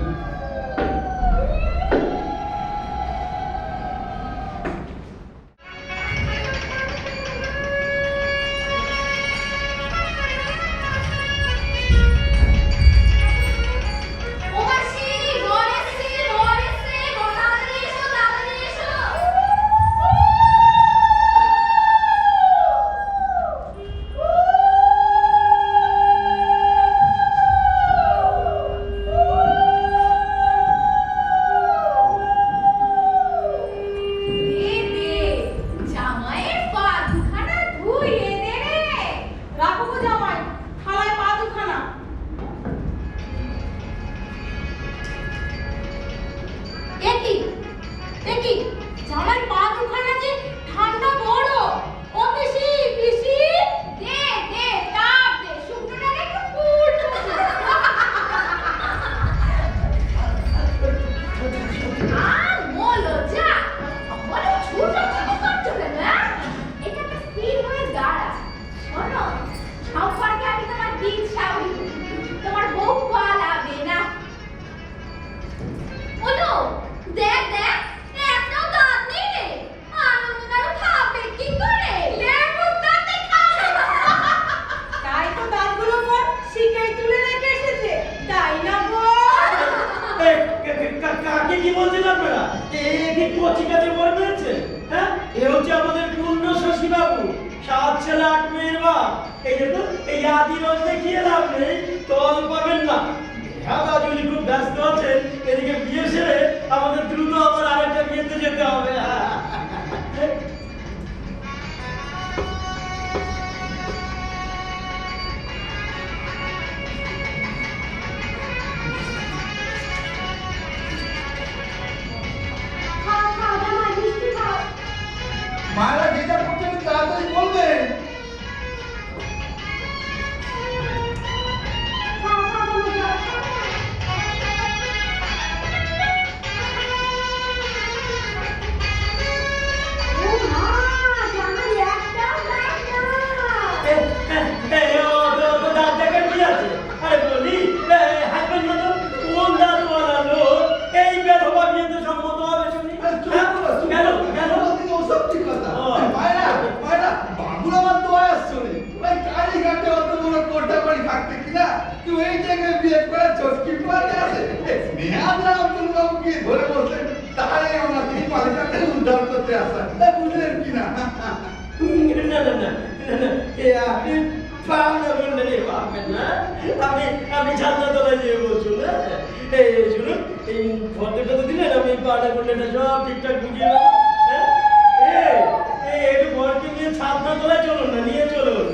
ও মাসি, ঘর এসছে, তাড়াতাড়ি এসো, তাড়াতাড়ি এসো। দে দে, জামাইয়ের পা দুখানা ধুইয়ে দে রে। রাখো গো জামাই, থালায় পা দুখানা। একি জামাই পা দুখানা যে ঠান্ডা বড়। ও পিসি, দে দে, তাপ দে, শুকনোটাকে একটু পুড়। আর বলো যা, বলো ছোট করছো কেন? এটা একটা স্থির হয়ে দাঁড়া। শোনো, সম্পর্কে আমি তোমার দিন সাউরি, তোমার বউ পালাবে না। ওলো, দেখ দেখ, একটাও দাঁত নেই রে। আনন্দদারও খাবে কি করে? লেবুর দাঁতে খাবে। তাই তো দাঁতগুলো মোর শিকেই তুলে রেখে এসেছে, তাই না গো? কাকে কি বলছেন আপনারা? এ কি কচি কাজে বর পেয়েছে? হ্যাঁ, এ হচ্ছে আমাদের পূর্ণ শশী বাবু, 7 ছেলে 8 মেয়ের বাপ। এই যে তো এই আদি রোজ দেখিয়ে লাভ নেই, তল পাবেন না। হ্যাঁ, বাজুলি খুব ব্যস্ত আছেন, এদিকে বিয়ে সেরে আমাদের দ্রুত আবার আরেকটা বিয়েতে যেতে হবে। খাও খাও, জামাই মিষ্টি খাও। মায়েরা যেটা করছেন তাড়াতাড়ি বলবেন। খাও খাও, জামাই খাও, খাও। ও মা, জামাই একটাও দাঁত না। দাঁত দেখার কি আছে? আরে বলি, হাজবেন্ড না তো কোন দাঁতওয়ালা লোক এই বেধবা বিয়েতে সম্মত হবে শুনি? হ্যাঁ? কেন কেন? ওসব ঠিক কথা। ও। মায়েরা বাবুর আমার দোয়া আসছো রে। ওই কালী ঘাটে অত বড় কোটা বাড়ি থাকতে কিনা তুই এই জায়গায় বিয়ে করে চটকি পারে আছে। নেহাদরা আব্দুল বাবুকে ধরে বসলেন, তাই আমরা এই পালিকাতে উদ্ধার করতে আসা। বুঝলেন কিনা? না না না না না, এ আপনি পাওনা বললেন এ পাবেন না। আমি ছাত্র তলায় যেয়ে বসুন। এই শুনুন, এই ফটোটা তো দিলেন, আমি পাওনা বললেন সব ঠিকঠাক বুঝিয়ে নেবো। হ্যাঁ, একটু বরকে নিয়ে ছাত্র তলায় চলুন না, নিয়ে চলুন।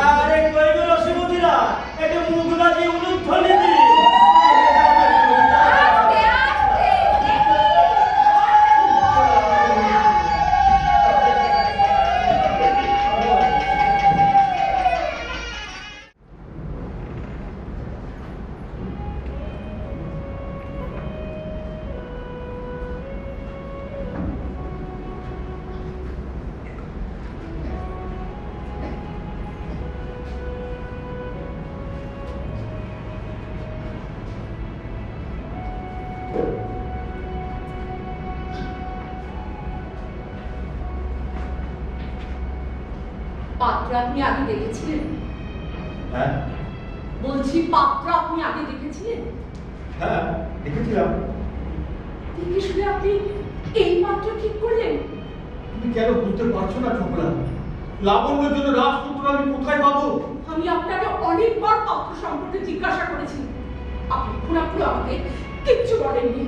আরে কই গো রসিমতিরা, একটু মুখ বাজিয়ে উলুধ্বনি দিন। আস্তে আস্তে, দেখি। পাত্র আপনি আগে দেখেছিলেন? হ্যাঁ বলছি পাত্র আপনি আগে দেখেছিলেন? হ্যাঁ দেখেছিলাম। দেখে শুনে আপনি এই পাত্র ঠিক করলেন? তুমি কেন বুঝতে পারছো না চপলা? লাবণ্যের জন্য রাজপুত্র আমি কোথায় পাবো? আমি আপনাকে অনেকবার পাত্র সম্পর্কে জিজ্ঞাসা করেছি, আপনি পুরোপুরি আমাকে কিচ্ছু বলেননি।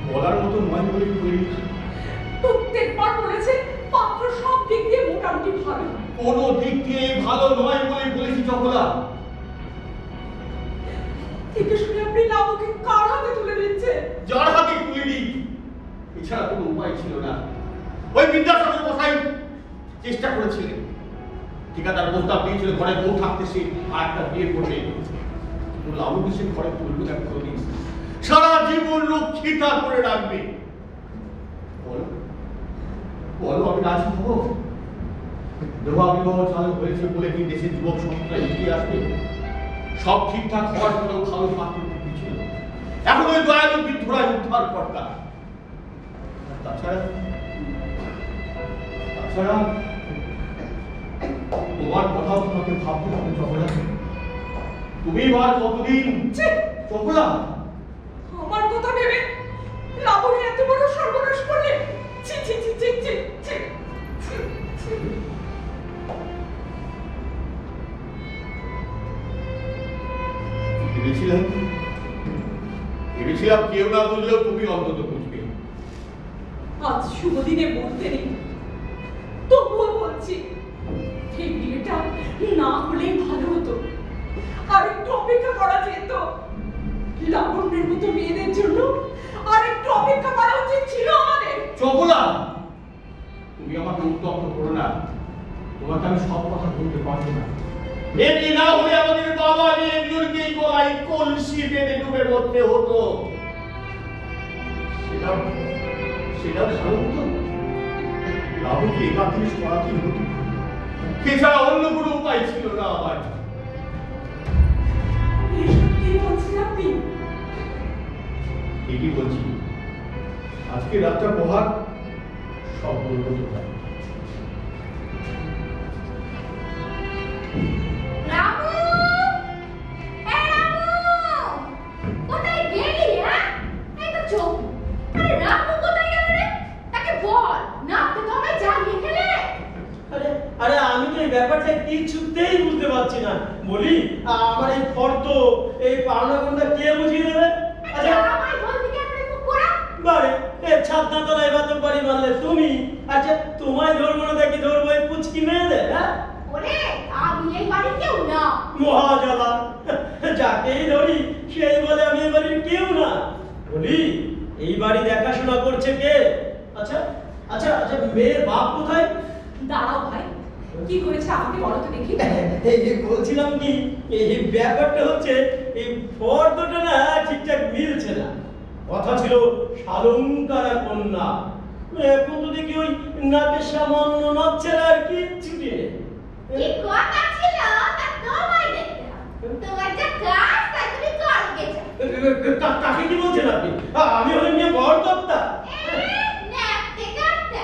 বলার মতো নয় বলে বলি। প্রত্যেকবার বলেছেন পাত্র সব দিক দিয়ে মোটামুটি ভালো। কোনো দিক দিয়ে ভালো নয় বলে বলেছি চপলা। দেখে শুনে আপনি লাবুকে কার হাতে তুলে দিচ্ছেন? যার হাতে তুলে দিই, এছাড়া কোনো উপায় ছিল না। ওই বিদ্যাসাগর মশাই চেষ্টা করেছিলেন, ঠিকাদার প্রস্তাব দিয়েছিল ঘরে বউ থাকতে সে আর একটা বিয়ে করবে, কিন্তু লাবুকে সে ঘরে তুলবে না কোনোদিন। সারা জীবন রক্ষিতা করে রাখবে। বলো বলো আমি রাজি হবো? বিবাহ চালু হয়েছে বলে কি দেশের যুবক সংস্থা এগিয়ে আসবে? সব ঠিকঠাক হওয়ার পরেও ভালো পাত্র ছিল। এখন ওই দয়ালু বৃদ্ধরাই উদ্ধার কর্তা। তাছাড়া তোমার কথাও তোমাকে ভাবতে হবে চপলা। তুমি আর কতদিন চপলা? আমার কথা ভেবে লাবণী এত বড় সর্বনাশ করলেন? ছি ছি ছি ছি ছি ছি ছি। ভেবেছিলাম কেউ না বুঝলেও তুমি অন্তত বুঝবে। আজ শুভ দিনে বলতে নেই, তবুও বলছি এই বিয়েটা না হলেই ভালো হতো। আর একটু অপেক্ষা করা যেত। লাবণ্যের মতো মেয়েদের জন্য আর একটু অপেক্ষা করা উচিত ছিল আমাদের। চপলা, তুমি আমাকে উত্তপ্ত করো না। তোমাকে আমি সব কথা বলতে পারবো না। এটি না হলে আমাদের বাবা নিয়ে দুর্গে গলায় কলসি বেঁধে ডুবে মরতে হতো। সেটা ভালো হতো। লাবুকে একাত্রিশ করাতে হতো, এছাড়া অন্য কোনো উপায় ছিল না আমার। এসব কি বলছেন আপনি? ঠিকই বলছি। আজকে রাতটা পোহার সব বলবো তোমায়। রামু! এই রামু! কোথায় গেলি, হ্যাঁ? এই তো চোখ। আরে রামু কোথায় গেল রে? তাকে বল, না তো তোমরা জ্বালিয়ে খেলে। আরে আরে আমি তো এই ব্যাপারটা কিছুতেই বুঝতে পারছি না। বলি আমার এই ফর্দ এই পাওনাগণটা কে বুঝিয়ে দেবে? আচ্ছা আমায় বলবি কেন রে মুখ পোড়া? বারে এ ছাদনা তলায় বাতম বাড়ি মারলে তুমি। আচ্ছা তোমায় ধরবো না দেখি ধরবো এই পুচকি মেয়েদের, হ্যাঁ? ওরে আমি এই বাড়ির কেউ না। মহাজালা, যাকেই ধরি সেই বলে আমি এই বাড়ির কেউ না। বলি এই বাড়ি দেখাশোনা করছে কে? আচ্ছা আচ্ছা আচ্ছা মেয়ের বাপ কোথায়? দাঁড়াও ভাই, কি করেছে আমাকে বলো তো দেখি। এই বলছিলাম কি, এই ব্যাপারটা হচ্ছে এই ফর্দটা না ঠিকঠাক মিলছে না। কথা ছিল সালঙ্কারা কন্যা, এখন তো দেখি ওই নাকে সামান্য নচ্ছেরা আর কিচ্ছু নেই। কি কথা ছিল তা তোমায় দেখতে হবে। তোমার যা কাজ তাই তুমি করবে যা। কাকে কি বলছেন আপনি? আমি হলেন নিয়ে বড় কর্তা। ন্যাপতে কাটতে।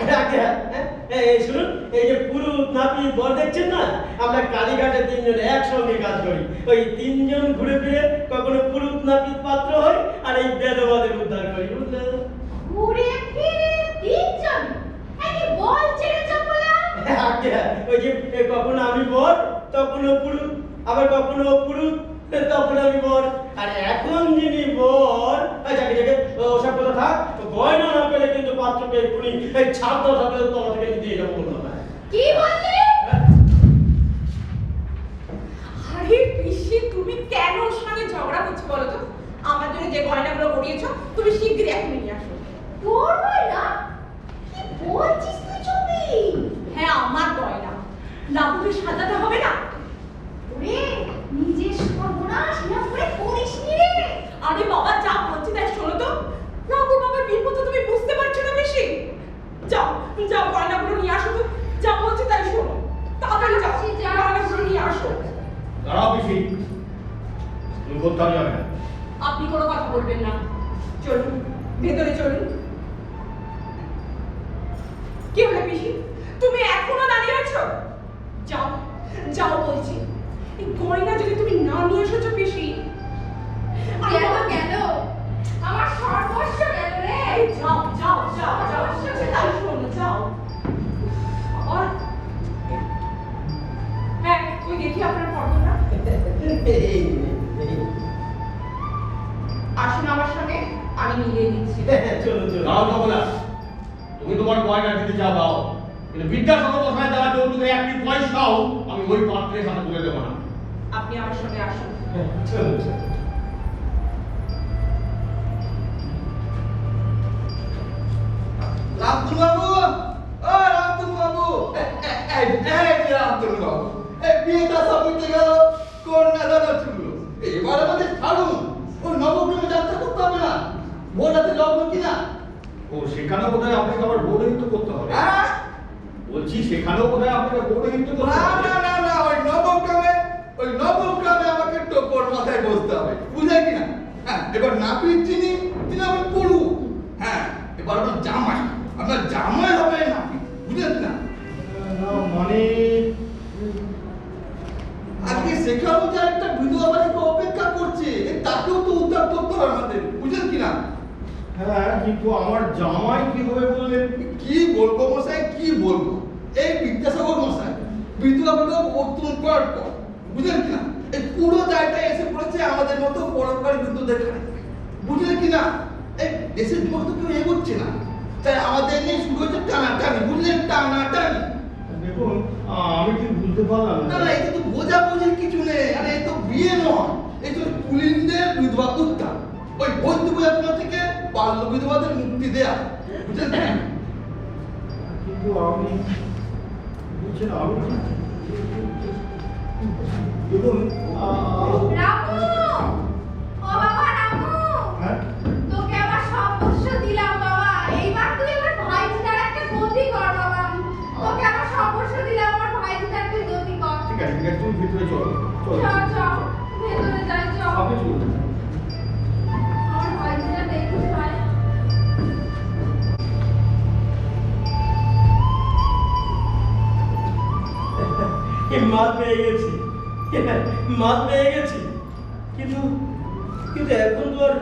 এই শুনুন, এই যে পুরুত নাপি বর দেখছেন না, আমরা কালীঘাটে তিনজনে একসঙ্গে কাজ করি। ওই তিনজন ঘুরে ফিরে কখনো পুরুত নাপিত পাত্র হয় আর এই বেদবাদের উদ্ধার করি, বুঝলেন? ঘুরে ফিরে তিনজন। এই কি বলছে রে চপলা? ওই যে কখনো আমি বর তখনও পুরুত, আবার কখনো পুরুত তখন আমি বর। আর এখন যিনি বর, যাকে যাকে ওসব কথা থাক, গয়না না পেলে কিন্তু পাত্রকে এক্ষুনি এই ছাদ সাথে তলা থেকে দিয়ে যাবো বললাম। কি বললি? আরে পিসি, তুমি কেন ওর সঙ্গে ঝগড়া করছো বলো তো? আমার জন্য যে গয়নাগুলো গড়িয়েছো তুমি শিগগিরই এখন নিয়ে আসো। তোর গয়না? কি বলছিস তুই চুপি? হ্যাঁ আমার গয়না, লাবুকে সাজাতে হবে না? ওরে নিজের সর্বনাশ না করে করিসনি রে। আরে বাবা যা বলছি তাই শোনো তো। লাবুর বাবার বিপদ তো তুমি বুঝতে পারছো না বেশি। যাও যাও গয়নাগুলো নিয়ে আসো তো, যা বলছি তাই শোনো। তাড়াতাড়ি যাও, গয়নাগুলো নিয়ে আসো। দাঁড়াও পিসি, তুমি কোথাও যাবে না। আপনি কোনো কথা বলবেন না, চলুন ভেতরে চলুন। কি হলো পিসি, তুমি এখনো দাঁড়িয়ে আছো? যাও যাও বলছি, এই গয়না যদি তুমি না নিয়ে এসেছো পিসি, আর গেল গেল আমার সর্বস্ব গেল রে। এই যাও যাও যাও যাও, তাই শোনো যাও। আর হ্যাঁ, ওই দেখি আপনার ফটোটা। আসুন আমার সঙ্গে, আমি মিলিয়ে দিচ্ছি। চলো চলো। দাও কমলা, তুমি তোমার গয়না দিতে যা দাও, কিন্তু বিদ্যাসাগর মশাই দেওয়া যৌতুকে একটি পয়সাও আমি ওই পাত্রের সাথে তুলে দেবো না। আপনি আমার সঙ্গে আসুন। চলো চলো। রামতুল বাবু, ও রামতুল বাবু, এই যে রামতুল বাবু, এই বিয়েটা সব মিটে গেল, কন্যা দাদা ছুটলো। এবার আমাদের ছাড়ুন, ওই নবগ্রামে যাত্রা করতে হবে না, ভোটাতে লগ্ন কিনা। ও সেখানেও বোধহয় আপনাকে আবার পৌরোহিত্য করতে হবে। হ্যাঁ? বলছি সেখানেও বোধহয় আপনাকে পৌরোহিত্য করতে না হবে। না না না, ওই নবগ্রামে আমাকে টোপর মাথায় বসতে হবে, বুঝলে কিনা? হ্যাঁ, এবার নাপিত যিনি হবেন পড়ু। হ্যাঁ, এবার আপনার জামাই হবে নাপিত, বুঝলেন কিনা? না, মানে আজকে সেখানেও যে একটা বিধবা বাড়িকে অপেক্ষা করছে, তাকেও তো উদ্ধার করতে হবে আমাদের, বুঝলেন কিনা? হ্যাঁ, কিন্তু আমার জামাই কি হবে বললেন? কি বলবো মশাই, কি বলবো? এই বিদ্যাসাগর মশাই বিধবা বিধবা বর্তমান করার পর, বুঝলেন কিনা, এই পুরো দায়টা এসে পড়েছে আমাদের মতো পরোপকারী বিদ্যুতের ঘাড়ে, বুঝলেন কিনা? এই দেশের যুবক তো কেউ এগোচ্ছে না, তাই আমাদের নিয়ে শুরু হয়েছে টানাটানি, বুঝলেন? টানাটানি। দেখুন, আমি কি বুঝতে পারলাম না না, এটা তো বোঝাবুঝির কিছু নেই, আরে এই তো বিয়ে নয়, এই তো কুলিনদের বিধবা উত্থান, ওই বৌদ্ধ যাত্রা থেকে বাল্য বিধবাদের মুক্তি দেয়া, বুঝলেন? কিন্তু আমি বুঝছেন, আমি দেখুন রামু, ও বাবা রামু, হ্যাঁ, তোকে আবার সর্বস্ব দিলাম বাবা। এইবার তুই আমার ভাইজিটার একটা গতি কর বাবা। তোকে আবার সর্বস্ব দিলাম, আমার ভাইজিটার তুই গতি কর। ঠিক আছে, তুমি ভিতরে চলো, চলো চল চল, ভেতরে যাই চল। আপনি চলুন। আমার ভাইজিটা দেখতে পায়। মাছ পেয়ে গেছি, মাছ পেয়ে গেছি, কিন্তু কিন্তু এখন তো আর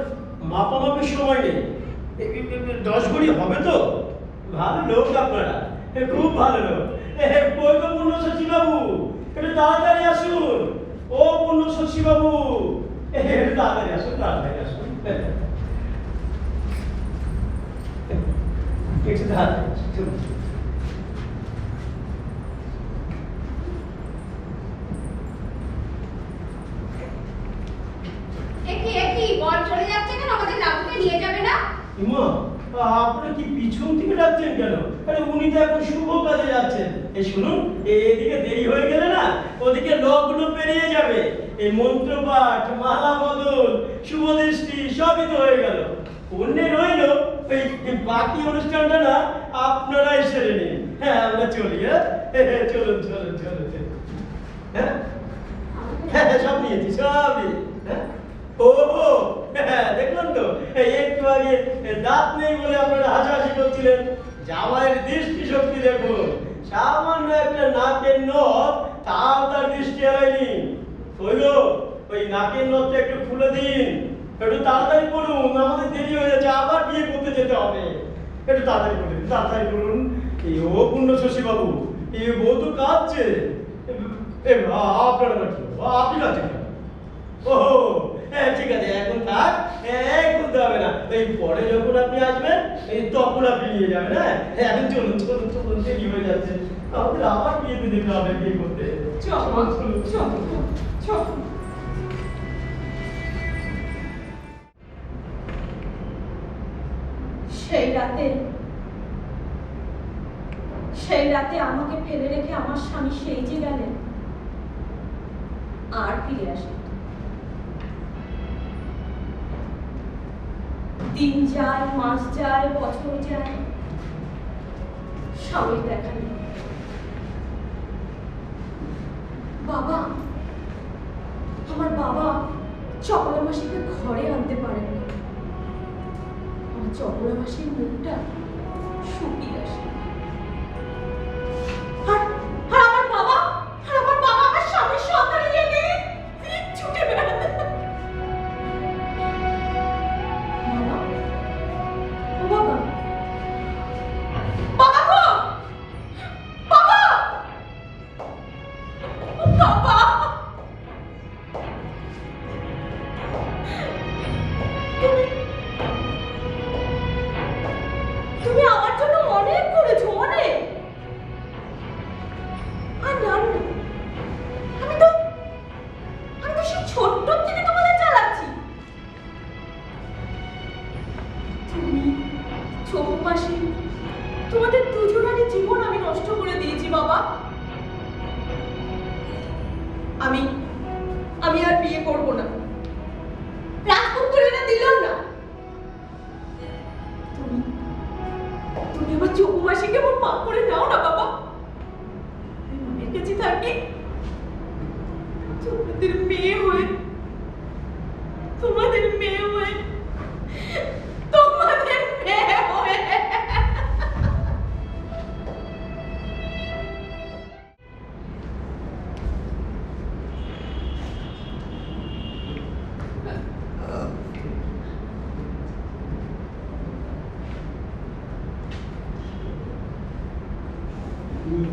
মাপামাপির সময় নেই। 10 ঘড়ি হবে তো? ভালো লোক আপনারা, খুব ভালো লোক। কই গো পুণ্যশশী বাবু, একটু তাড়াতাড়ি আসুন। ও পুণ্যশশী বাবু, একটু তাড়াতাড়ি আসুন, তাড়াতাড়ি আসুন। একটু তাড়াতাড়ি আসুন, চলুন। একি বল চলে যাচ্ছে কেন? আমাদের রামুকে নিয়ে যাবে না? ইমা, আপনি কি পিছন থেকে ডাকছেন কেন? আরে উনি তো এখন শুভ কাজে যাচ্ছেন। এই শুনুন, এদিকে দেরি হয়ে গেলে না, ওদিকে লগ্ন পেরিয়ে যাবে। এই মন্ত্রপাঠ, মালা বদল, শুভ দৃষ্টি সবই তো হয়ে গেল। অন্যে রইল এই বাকি অনুষ্ঠানটা না আপনারাই সেরে নিন। হ্যাঁ, আমরা চলি। হ্যাঁ, চলুন চলুন চলুন চলুন। হ্যাঁ হ্যাঁ, সব নিয়েছি, সব নিয়েছি। হ্যাঁ, ও হ্যাঁ, দেখলেন তো, এই একটু আগে দাঁত নেই বলে আপনারা হাসাহাসি করছিলেন। জামাইয়ের দৃষ্টি শক্তি দেখুন, সামান্য একটা নাকের নথ, তাও তার দৃষ্টি এড়ায়নি। হইলো, ওই নাকের নথটা একটু খুলে দিন, একটু তাড়াতাড়ি করুন, আমাদের দেরি হয়ে যাচ্ছে, আবার বিয়ে করতে যেতে হবে। একটু তাড়াতাড়ি করুন, তাড়াতাড়ি করুন। এই ও পুণ্যশশী বাবু, এই বউ তো কাঁদছে। আপনারা আপনি কাঁদছেন কেন? ও হ্যাঁ, ঠিক আছে, এখন থাক, খুলতে হবে না। এই পরে যখন আপনি আসবেন, এই তখন আপনি নিয়ে যাবেন। হ্যাঁ, এখন চলুন চলুন চলুন, দেরি হয়ে যাচ্ছে, আমাদের আবার বিয়েতে যেতে হবে, বিয়ে করতে। চল চল চল চল। সেই রাতে আমাকে ফেলে রেখে আমার স্বামী সেই যে গেলেন, আর ফিরে আসেন। দিন যায়, মাস যায়, বছর যায়, স্বামীর দেখা নেই। বাবা, আমার বাবা চপলা মাসিকে ঘরে আনতে পারেন না। আমার চপলা মাসির মুখটা শুকিয়ে আসে। আর আমার বাবা চোখ মাসি, তোমাদের দুজনেরই জীবন আমি নষ্ট করে দিয়েছি বাবা। আমি আর বিয়ে করব না। রাজপুত্রীরা দিলাম না। তুমি আমার চোখ মাসিকে আমার মা করে নাও না বাবা। আমি মায়ের কাছে থাকি, তোমাদের মেয়ে হয়ে তোমাদের মেয়ে হয়ে তোমাদের মেয়ে হয়ে।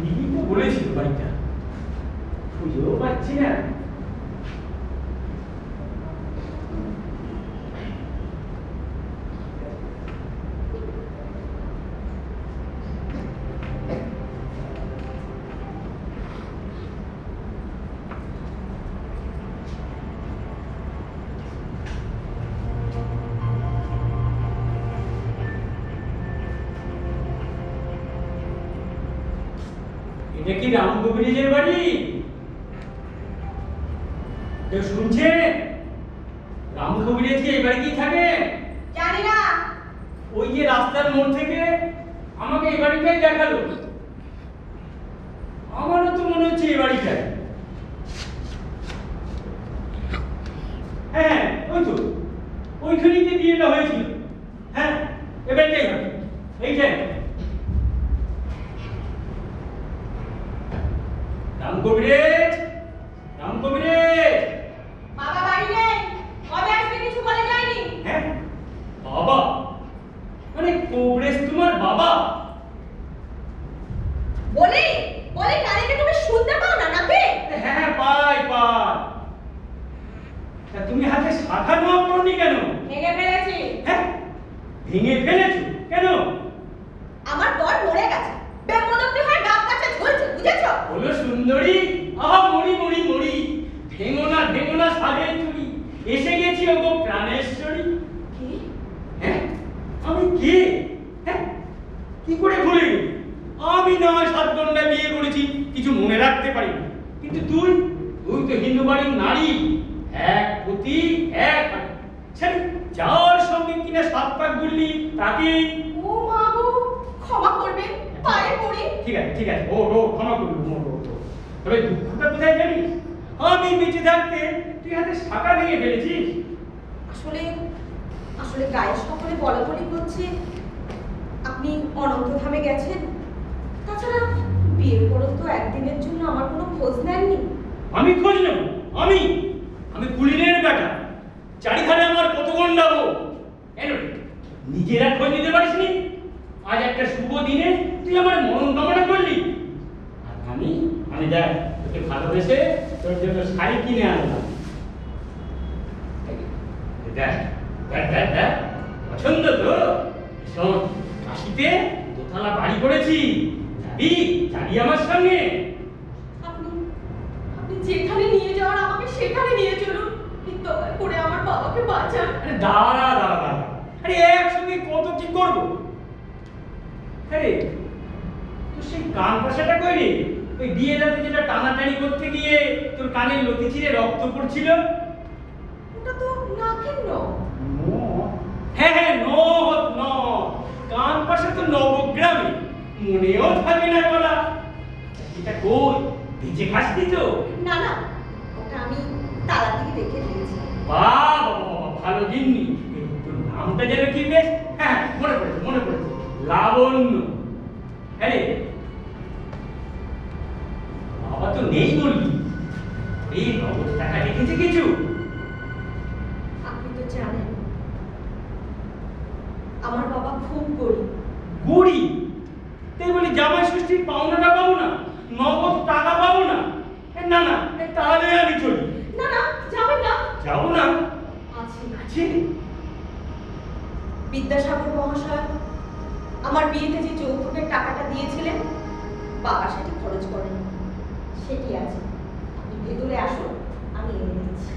দিদি তো বলেছিল বাড়িটা খুঁজেও পাচ্ছি না। এটা কি রাম কবিরাজের বাড়ি? কেউ শুনছে? রাম কবিরাজ কি এই বাড়িতেই থাকে? জানি না। ওই যে রাস্তার মোড় থেকে আমাকে এই বাড়িটাই দেখালো। আমারও তো মনে হচ্ছে এই বাড়িটাই। হ্যাঁ ওই তো, ওইখানেই যে বিয়েটা হয়েছিল। হ্যাঁ এ বাড়িটাই হবে, এইটাই। রাম কবিরাজ, রাম কবিরাজ। বাবা বাড়ি নেই, কবে আসবে কিছু বলে যায়নি। হ্যাঁ বাবা, মানে কবিরাজ তোমার বাবা? বলি বলি কানে তুমি শুনতে পাও না নাকি? হ্যাঁ পাই পাই। তা তুমি হাতে শাখা নোয়া পড়নি কেন? ভেঙে ফেলেছি। হ্যাঁ ভেঙে ফেলেছো কেন? আমার বর মরে গেছে, বেমনতি হয়ে গাব কাছে ঝুলছে, বুঝেছো? বলো সুন্দরী, আহা মরি মরি মরি, ভেঙো না সাধের চুরি, এসে গেছি ওগো প্রাণেশ্বরী। কি? হ্যাঁ আমি কে? হ্যাঁ কি করে ভুলে গেলি? আমি না হয় 7 ঘন্টায় বিয়ে করেছি, কিছু মনে রাখতে পারি না, কিন্তু তুই তো হিন্দু বাড়ির নারী, এক পতি এক হাঁড়ি। ছেড়ে যার সঙ্গে কিনা 7 পাক ঘুরলি তাকে। ও মা গো, ক্ষমা করবে, পায়ে পড়ি। ঠিক আছে ও ক্ষমা করবো তবে দুঃখটা কোথায় জানিস? আমি বেঁচে থাকতে তুই হাতে শাখা ভেঙে ফেলেছিস। আসলে গায়ে সকলে বলাবলি করছে আপনি অনন্তধামে গেছেন। তাছাড়া বিয়ের পরও তো একদিনের জন্য আমার কোনো খোঁজ নেননি। আমি খোঁজ নেব? আমি কুলিনের বেটা, চারিখানে আমার কত গন্ডাবো। নিজেরা খোঁজ নিতে পারিসনি? আজ একটা শুভ দিনে তুই আমার মরণ কামনা করলি। আর আমি দেখ তোকে ভালোবেসে তোর জন্য শাড়ি কিনে আনলাম। দেখ পছন্দ তো? শোন, কাশিতে দোতলা বাড়ি করেছি, যাবি আমার সঙ্গে? আপনি যেখানে নিয়ে যাওয়ার আমাকে সেখানে নিয়ে চলুন, দয়া করে আমার বাবাকে বাঁচান। আরে দাঁড়া, আরে একসঙ্গে কত কি করবো? আরে তো সেই কান পাশাটা কই রে? ওই বিয়ে রাতে যেটা টানাটানি করতে গিয়ে তোর কানের লতি চিরে রক্ত পড়ছিল। ওটা তো নাকের নখ। হ্যাঁ ন কান পাশে তো নবগ্রামে, মনেও থাকে না বলা। এটা কই বেঁচে খাসনি তো? না ওটা আমি তালা দিয়ে রেখে দিয়েছি। বাবা ভালো জিন্নি। তোর নামটা যেন কি বেশ? হ্যাঁ মনে পড়েছে, লাবণ্য। হ্যাঁ বাবা তো নেই বললি, এই নগদ টাকা রেখেছে কিছু? আপনি তো জানেন আমার বাবা খুব গরিব। গরিব? তাই বলি জামাই ষষ্ঠীর পাওনাটা পাবো না, নগদ টাকা পাবো না? না তাহলে আমি চলি। না যাবেন না। যাবো না? আছে বিদ্যাসাগর মহাশয় আমার বিয়েতে যে যৌতুকের টাকাটা দিয়েছিলেন, বাবা সেটি খরচ করেন, সেটি আছে। আপনি ভেতরে আসুন, আমি এনে দিচ্ছি।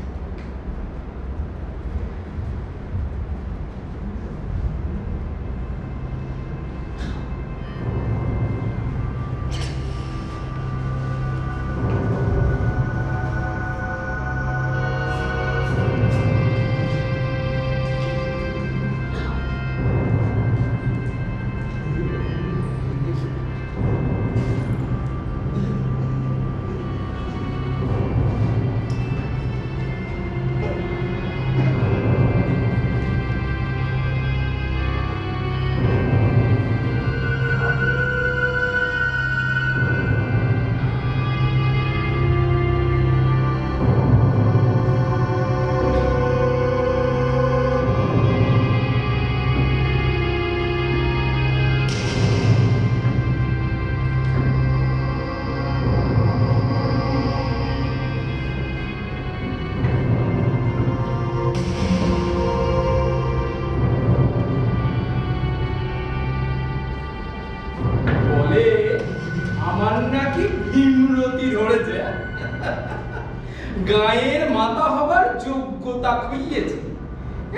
গায়ের মাথা হবার যোগ্যতা খুইয়েছে।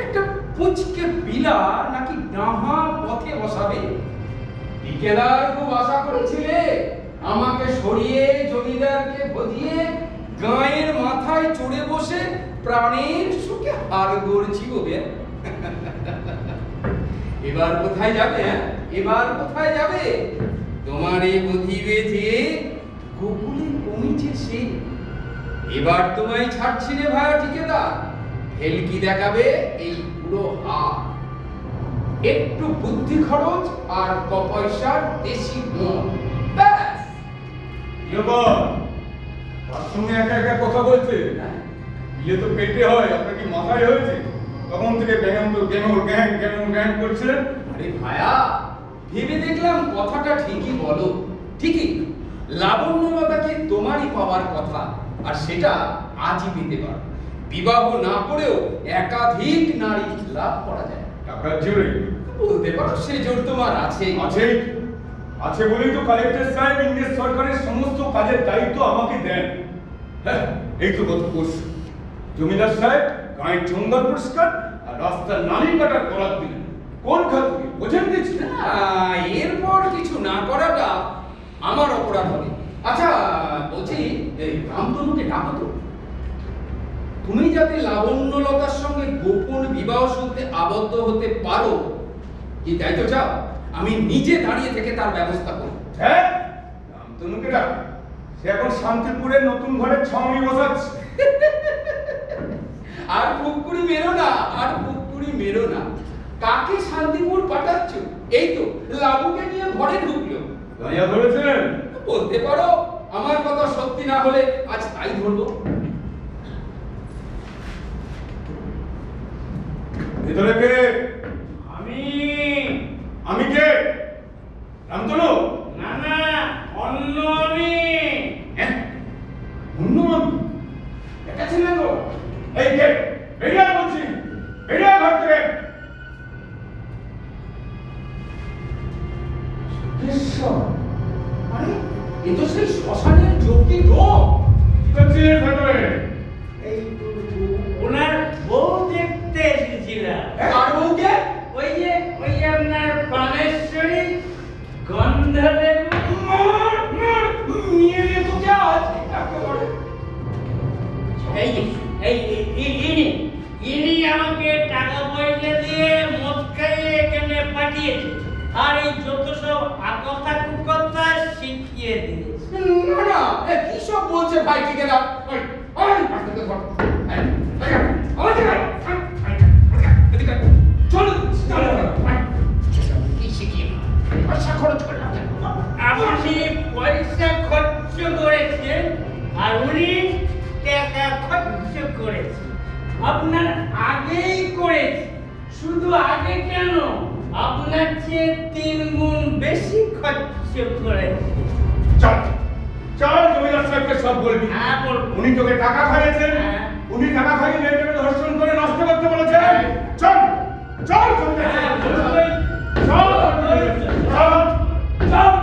একটা পুচকে পিলা নাকি ডাহা পথে বসাবে। টিকেদার খুব আশা করেছিলে আমাকে সরিয়ে জমিদারকে বুঝিয়ে গায়ের মাথায় চড়ে বসে প্রাণের সুখে হার গড়ছি ওবে। এবার কোথায় যাবে? এবার কোথায় যাবে? তোমার এই বুঝিবে যে গোকুলে কমিছে সে। এবার তোমায় ছাড়ছি রে ভাই ঠিকাদার। হেলকি দেখাবে এই পুরো হার। একটু বুদ্ধি খরচ আর পয়সার দেশি মন, ব্যাস। তার সঙ্গে একা একা কথা বলছে। ইয়ে তো পেটে হয়, আপনার কি মাথায় হয়েছে? তখন থেকে গ্যাং করছিলেন। আরে ভায়া, ভেবে দেখলাম কথাটা ঠিকই বলো। ঠিকই, লাবণ্যলতাকে তোমারই পাওয়ার কথা, আর সেটা আজই পেতে পারো। বিবাহ না করেও একাধিক নারী লাভ করা যায়। টাকার জোরে বলতে পারো সে জোর তোমার আছে। আছে বলেই তো কালেক্টর সাহেব ইংরেজ সরকারের সমস্ত কাজের দায়িত্ব আমাকে দেন। হ্যাঁ, এই তো গত পরশু জমিদার সাহেব গায়ের জঙ্গল পরিষ্কার আর রাস্তার নালী কাটার করার দিলেন। কোন খাতে বোঝেন দিচ্ছি না? এরপর কিছু না করাটা আমার অপরাধ হবে। আচ্ছা বলছি, এই রামতনুকে ডাকো তো। তুমি যাতে লাবণ্যলতার সঙ্গে গোপন বিবাহ সূত্রে আবদ্ধ হতে পারো, কি তাই তো চাও? আমি নিজে দাঁড়িয়ে থেকে তার ব্যবস্থা করব। হ্যাঁ, রামতনুকে ডাক। সে এখন শান্তিপুরের নতুন ঘরের ছাউনি বসাচ্ছে। আর পুকুরি মেরো না, আর পুকুরি মেরো না। কাকে শান্তিপুর পাঠাচ্ছ? এই তো লাবুকে নিয়ে ঘরে ঢুকলো। গাঁয়া ধরেছেন? বলতে পারো, আমার কথা সত্যি না হলে আজ তাই ধরবো। ভেতরে কে? আমি কে? রামতনু? না না, অন্য আমি। হ্যাঁ, অন্য আমি? এটা ছিলেন তো? এই কে? বেরিয়ে আয় বলছি, বেরিয়ে আয় ঘর থেকে। আরে এ তো সেই শ্মশানের যোগী লোক। কি করছিস ভেতরে? এই ওনার বউ দেখতে এসেছিলাম। আর বউকে? ওই আপনার প্রাণেশ্বরী গন্ধলেবু। নিয়ে নিয়ে তো যা আছে একেবারে। ইনি আমাকে টাকা পয়সা দিয়ে মদ খাইয়ে এখানে পাঠিয়েছে, আর এই যত সব আকথা কুকথা শিখিয়ে দিয়েছে। না না, কি সব বলছে ভাই ঠিকাদার? ওই আস্তে ধর। চলো চলো। কি শিখিয়ে পয়সা খরচ করে আপনি পয়সা খরচ করেছেন আর উনি টাকা খরচ করেছে। আপনার আগেই করেছে, শুধু আগে কেন, আপনার চেয়ে 3 গুণ বেশি খরচ করেছে। চল চল, জমিদার সাহেবকে সব বলবি। হ্যাঁ বলবো। উনি তোকে টাকা খাইয়েছেন, হ্যাঁ। উনি টাকা খাইয়ে মেয়েটাকে ধর্ষণ করে নষ্ট করতে বলেছেন। চল চল জমিদার হ্যাঁ, সাহেব, বলবোই। চল চল চল।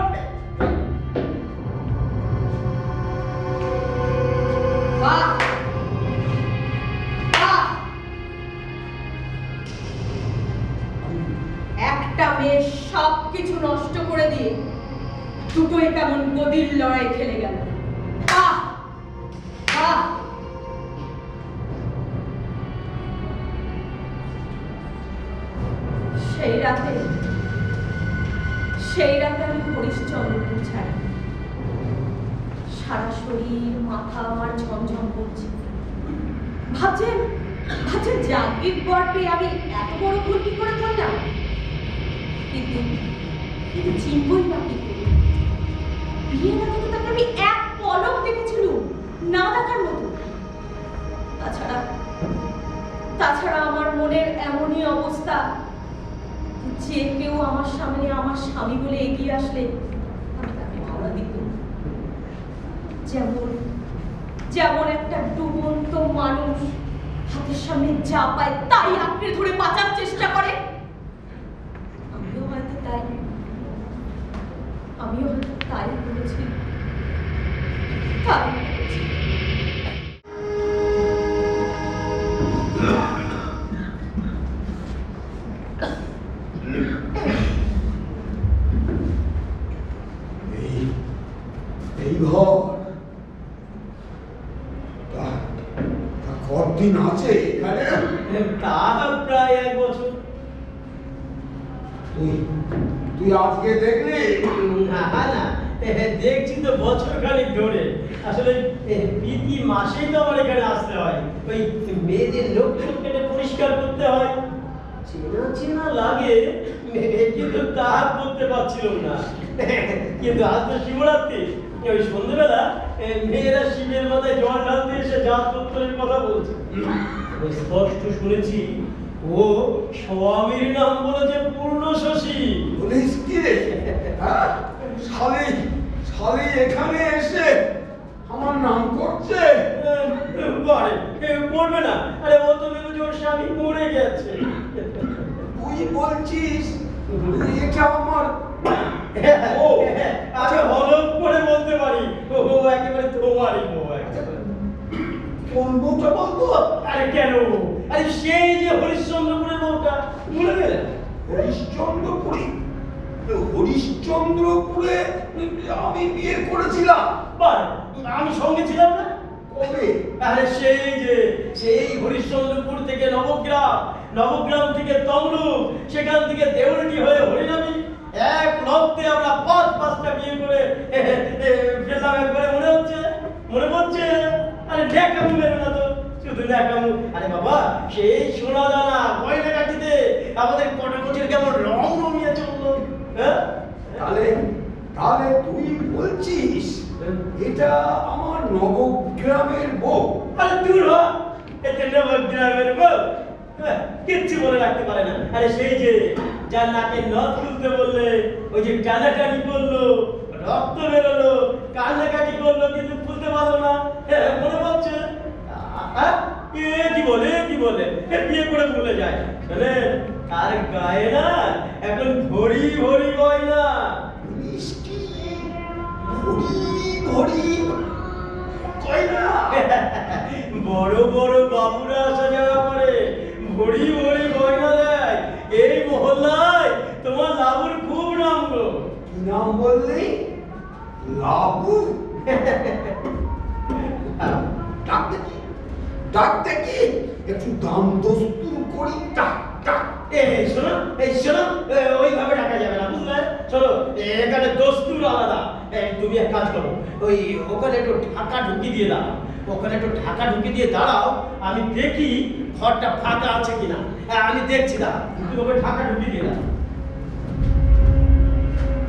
বাহ! বাহ! একটা মেয়ে সবকিছু নষ্ট করে দিয়ে দুটোই কেমন গদির লড়াই খেলে গেল। বাহ! বাহ! সেই রাতে আমি হরিশ্চন্দ্রপুর ছাড়ি। সারা শরীর মাথা আমার ঝমঝম করছে। ভাবছেন জাগির বটে আমি এত বড় ভুল কি করে করলাম? কিন্তু চিনবই না কি করে? বিয়ের আগে তো তাকে আমি এক পলক দেখেছিলুম, না দেখার মতো। তাছাড়া আমার মনের এমনই অবস্থা, যে কেউ আমার সামনে আমার স্বামী বলে এগিয়ে আসলে আমি তাকে ভাড়া দিত। যেমন একটা ডুবন্ত মানুষ হাতের সামনে যা পায় তাই আঁকড়ে ধরে বাঁচার চেষ্টা করে, আমিও হয়তো তাই করেছি। এই ঘর কতদিন আছে এখানে? তা প্রায় 1 বছর। তুই আজকে দেখলি? না না, দেখছি তো বছর খানিক ধরে। আসলে প্রতি মাসেই তো আমার এখানে আসতে হয়, ওই মেয়েদের লোক কেটে পরিষ্কার করতে হয়। চেনা চেনা লাগে, কিন্তু তা করতে পারছিল না। কিন্তু আজ তো শিবরাত্রি, ওই সন্ধ্যেবেলা মেয়েরা শিবের মাথায় জল ঢালতে এসে জাতপত্রের কথা বলছে। আমি স্পষ্ট শুনেছি ও স্বামীর নাম বলেছে পূর্ণ শশী। বলিস কি রে? হ্যাঁ? শালি এখানে এসে আমার নাম করছে? করবে না, আরে ও তো ভেবেছে ওর স্বামী মরে গেছে। তুই বলছিস এটা আমার? ও আচ্ছা, হলফ করে বলতে পারি ও একেবারে তোমারই বউ। কোন বউটা বলতো? আরে কেন? আরে সেই যে হরিশ্চন্দ্রপুরের বউটা, ভুলে গেলে? হরিশ্চন্দ্রপুরে আমি বিয়ে করেছিলাম। আমি সঙ্গে ছিলাম না? কবে? আরে সেই হরিশ্চন্দ্রপুর থেকে নবগ্রাম থেকে তমলুক, সেখান থেকে দেউলটি হয়ে হরিনামি, এক লগ্নে আমরা 5-5টা বিয়ে করে ফেললাম একবারে। মনে পড়ছে? আরে ন্যাকামু মেরো না তো, শুধু ন্যাকামু। আরে বাবা, সেই সোনা দানা গয়না কাটিতে আমাদের কটাকটির কেমন রং রমিয়ে চললো। হ্যাঁ, তাহলে তুই বলছিস এটা আমার নবগ্রামের বউ? আরে দূর হ, এটা নবগ্রামের বউ কিচ্ছু মনে রাখতে পারে না। আরে সেই যে যার নাকে নথ খুলতে বললে ওই যে টানাটানি করলো, রক্ত বেরোলো, কান্নাকাটি করলো, কিন্তু খুলতে পারলো না। মনে পড়ছে? কি বলে বিয়ে করে ভুলে যায়। মানে তার গায়ে না এখন ভরি ভরি গয়না। বড় বড় বাবুরা আসা যাওয়া করে, ভরি ভরি গয়না দেয়। এই মহল্লায় তোমার লাবুর খুব নাম গো। কি নাম বললি? লাবু? ডাকতে কি একটু দাম দস্তুর করি? শোনো, ওইভাবে ডাকা যাবে না, বুঝলে? শোনো, এখানে দস্তুর আলাদা। তুমি এক কাজ করো, ওখানে একটু ঢাকা ঢুকিয়ে দিয়ে দাঁড়াও। আমি দেখি ঘরটা ফাঁকা আছে কিনা। আমি দেখছি, দাঁড়া, তুমি ওকে ঢাকা ঢুকিয়ে দিয়ে দাও।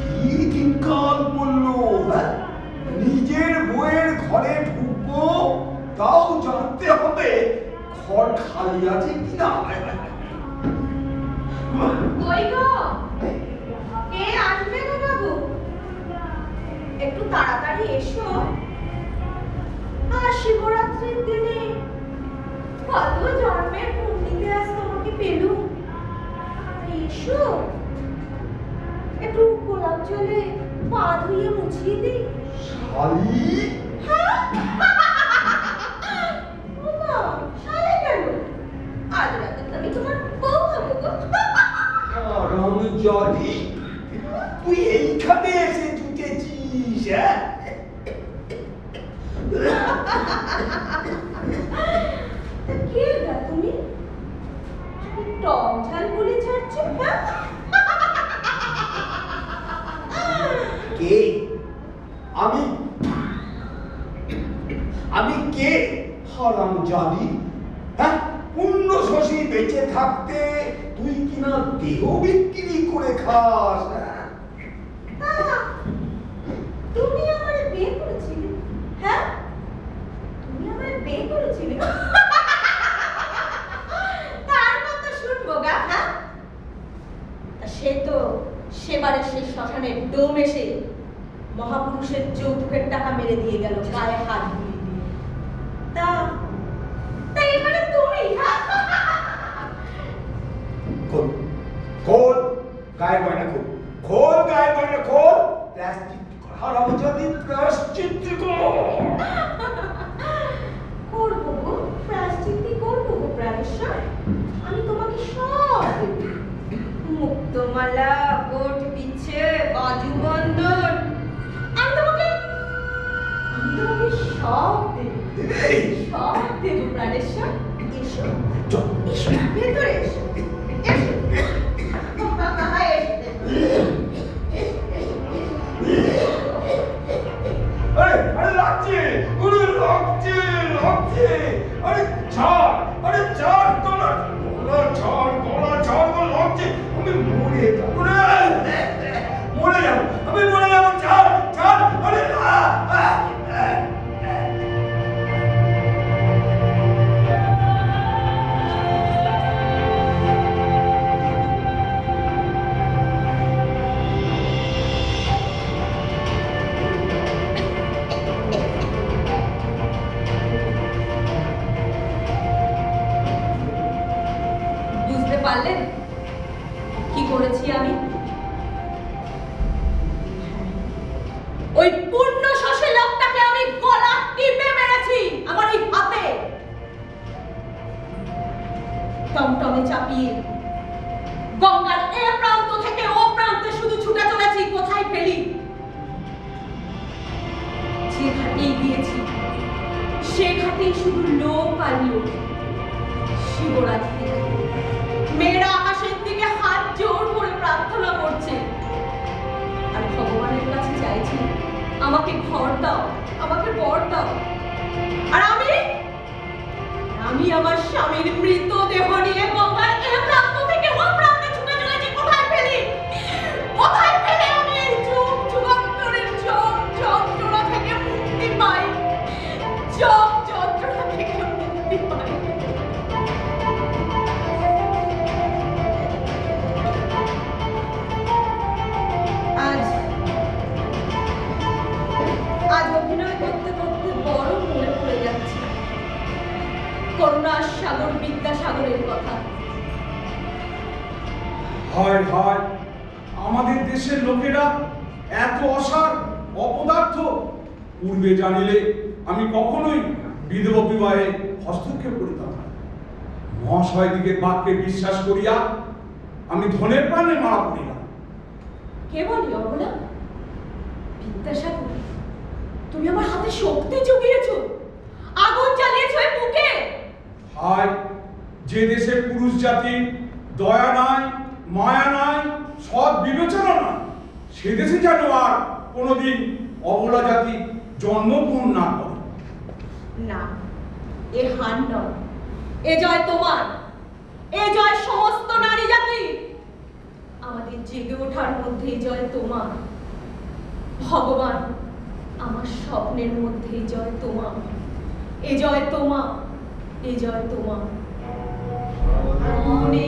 কি দিনকাল বললো? নিজের বইয়ের ঘরে ঢুকবো, তাও জানতে হবে ঘর খালি আছে কিনা। কই গো? কে আসবে গো বাবু? একটু তাড়াতাড়ি এসো। আর শিবরাত্রির দিনে কত জন্মের পুণ্যিতে আজ তোমাকে পেলুম। এসো, একটু গোলাপ জলে পা ধুয়ে মুছিয়ে দিই। শালি? ওমা, শালি কেন? আজ রাতে তো আমি তোমার বউ হবো গো। রামজানি, তুই এইখানে এসে জুটেছিস? কে গা তুমি? টক ঝাল বলে ছাড়ছো? কে? আমি কে? হারামজাদি, হ্যাঁ? পূর্ণ শশী বেঁচে থাকতে তুই কিনা দেহ বিক্রি করে খাস? তুমি আমারে বিয়ে করেছিলে? হ্যাঁ, তুমি আমারে বিয়ে করেছিলে? তার কথা শুনবো গা? হ্যাঁ, সে তো সেবারে সে শ্মশানে ডোম এসে মহাপুরুষের যৌতুকের টাকা মেরে দিয়ে গেল গায়ে হাত দিয়ে। তা এবারে তুমি খোল গায়ে গয়না, খোল গায়ে গয়না, খোল। প্লাস্টিক হারামজাদি, প্লাস্টিক করবো গো, প্রায়শ্চিত্তি করবো গো প্রাণেশ্বর। আমি তোমাকে সব দেব। মুখ মুক্তমালা, কোট পিছে, বাজু বন্ধন, আমি তোমাকে সব দেবো, সব দেবো প্রাণেশ্বর। এসো এসো ভেতরে এসো, এসো। আরে আরে লাগছে, ওরে লাগছে লাগছে, আরে ছাড়, আরে ছাড়, গলা ছাড়, গলা লাগছে, আমি মরে যাবো রে, মরে যাবো, আমি মরে যাবো, ছাড় ছাড়, আরে বুঝতে পারলেন কি করেছি আমি? ওই পূর্ণ শশী লোকটাকে আমি গলা টিপে মেরেছি আমার এই হাতে, টমটমে চাপিয়ে গঙ্গার এ প্রান্ত থেকে ও প্রান্তে শুধু ছুটে চলেছি, কোথায় ফেলি? যে ঘাটেই গিয়েছি সে ঘাটেই শুধু লোক আর লোক। শিবরাত্রি মেয়েরা আকাশের দিকে হাত জোর করে প্রার্থনা করছে আর ভগবানের কাছে চাইছে আমাকে ঘর দাও, আমাকে বর দাও। আর আমি আমার স্বামীর মৃতদেহ নিয়ে গঙ্গার এ প্রান্ত থেকে ও প্রান্তে ছুটে চলেছি, কোথায় ফেলি? কোথায় ফেলে আমি এই যুগ যুগান্তরের যন্ত্রণা থেকে মুক্তি পাই, যন্ত্রণা থেকে মুক্তি পাই? আজ অভিনয় করতে করতে বড় মনে পড়ে যাচ্ছে করুণার সাগর বিদ্যাসাগরের কথা। হায় হায়, আমাদের দেশের লোকেরা এত অসার, অপদার্থ। পূর্বে জানিলে আমি কখনোই বিধবা বিবাহে হস্তক্ষেপ করিতাম না। মহাশয় দিকের বাক্যে বিশ্বাস করিয়া আমি ধনের প্রাণে মারা পড়িলাম। কে বলি অবলা? বিদ্যাসাগর, তুমি আমার হাতে শক্তি জুগিয়েছো, আগুন জ্বালিয়েছো এই বুকে। হায়, যে দেশে পুরুষ জাতির দয়া নাই, মায়া নাই, সৎ বিবেচনা নাই, সে দেশে যেন আর কোনোদিন অবলা জাতি জন্মগ্রহণ না করে। না, এ হার নয়, এ জয় তোমার, এ জয় সমস্ত নারী জাতি। আমাদের জেগে ওঠার মধ্যে জয় তোমার ভগবান, আমার স্বপ্নের মধ্যে জয় তোমার, এ জয় তোমার, এ জয় তোমার। মনে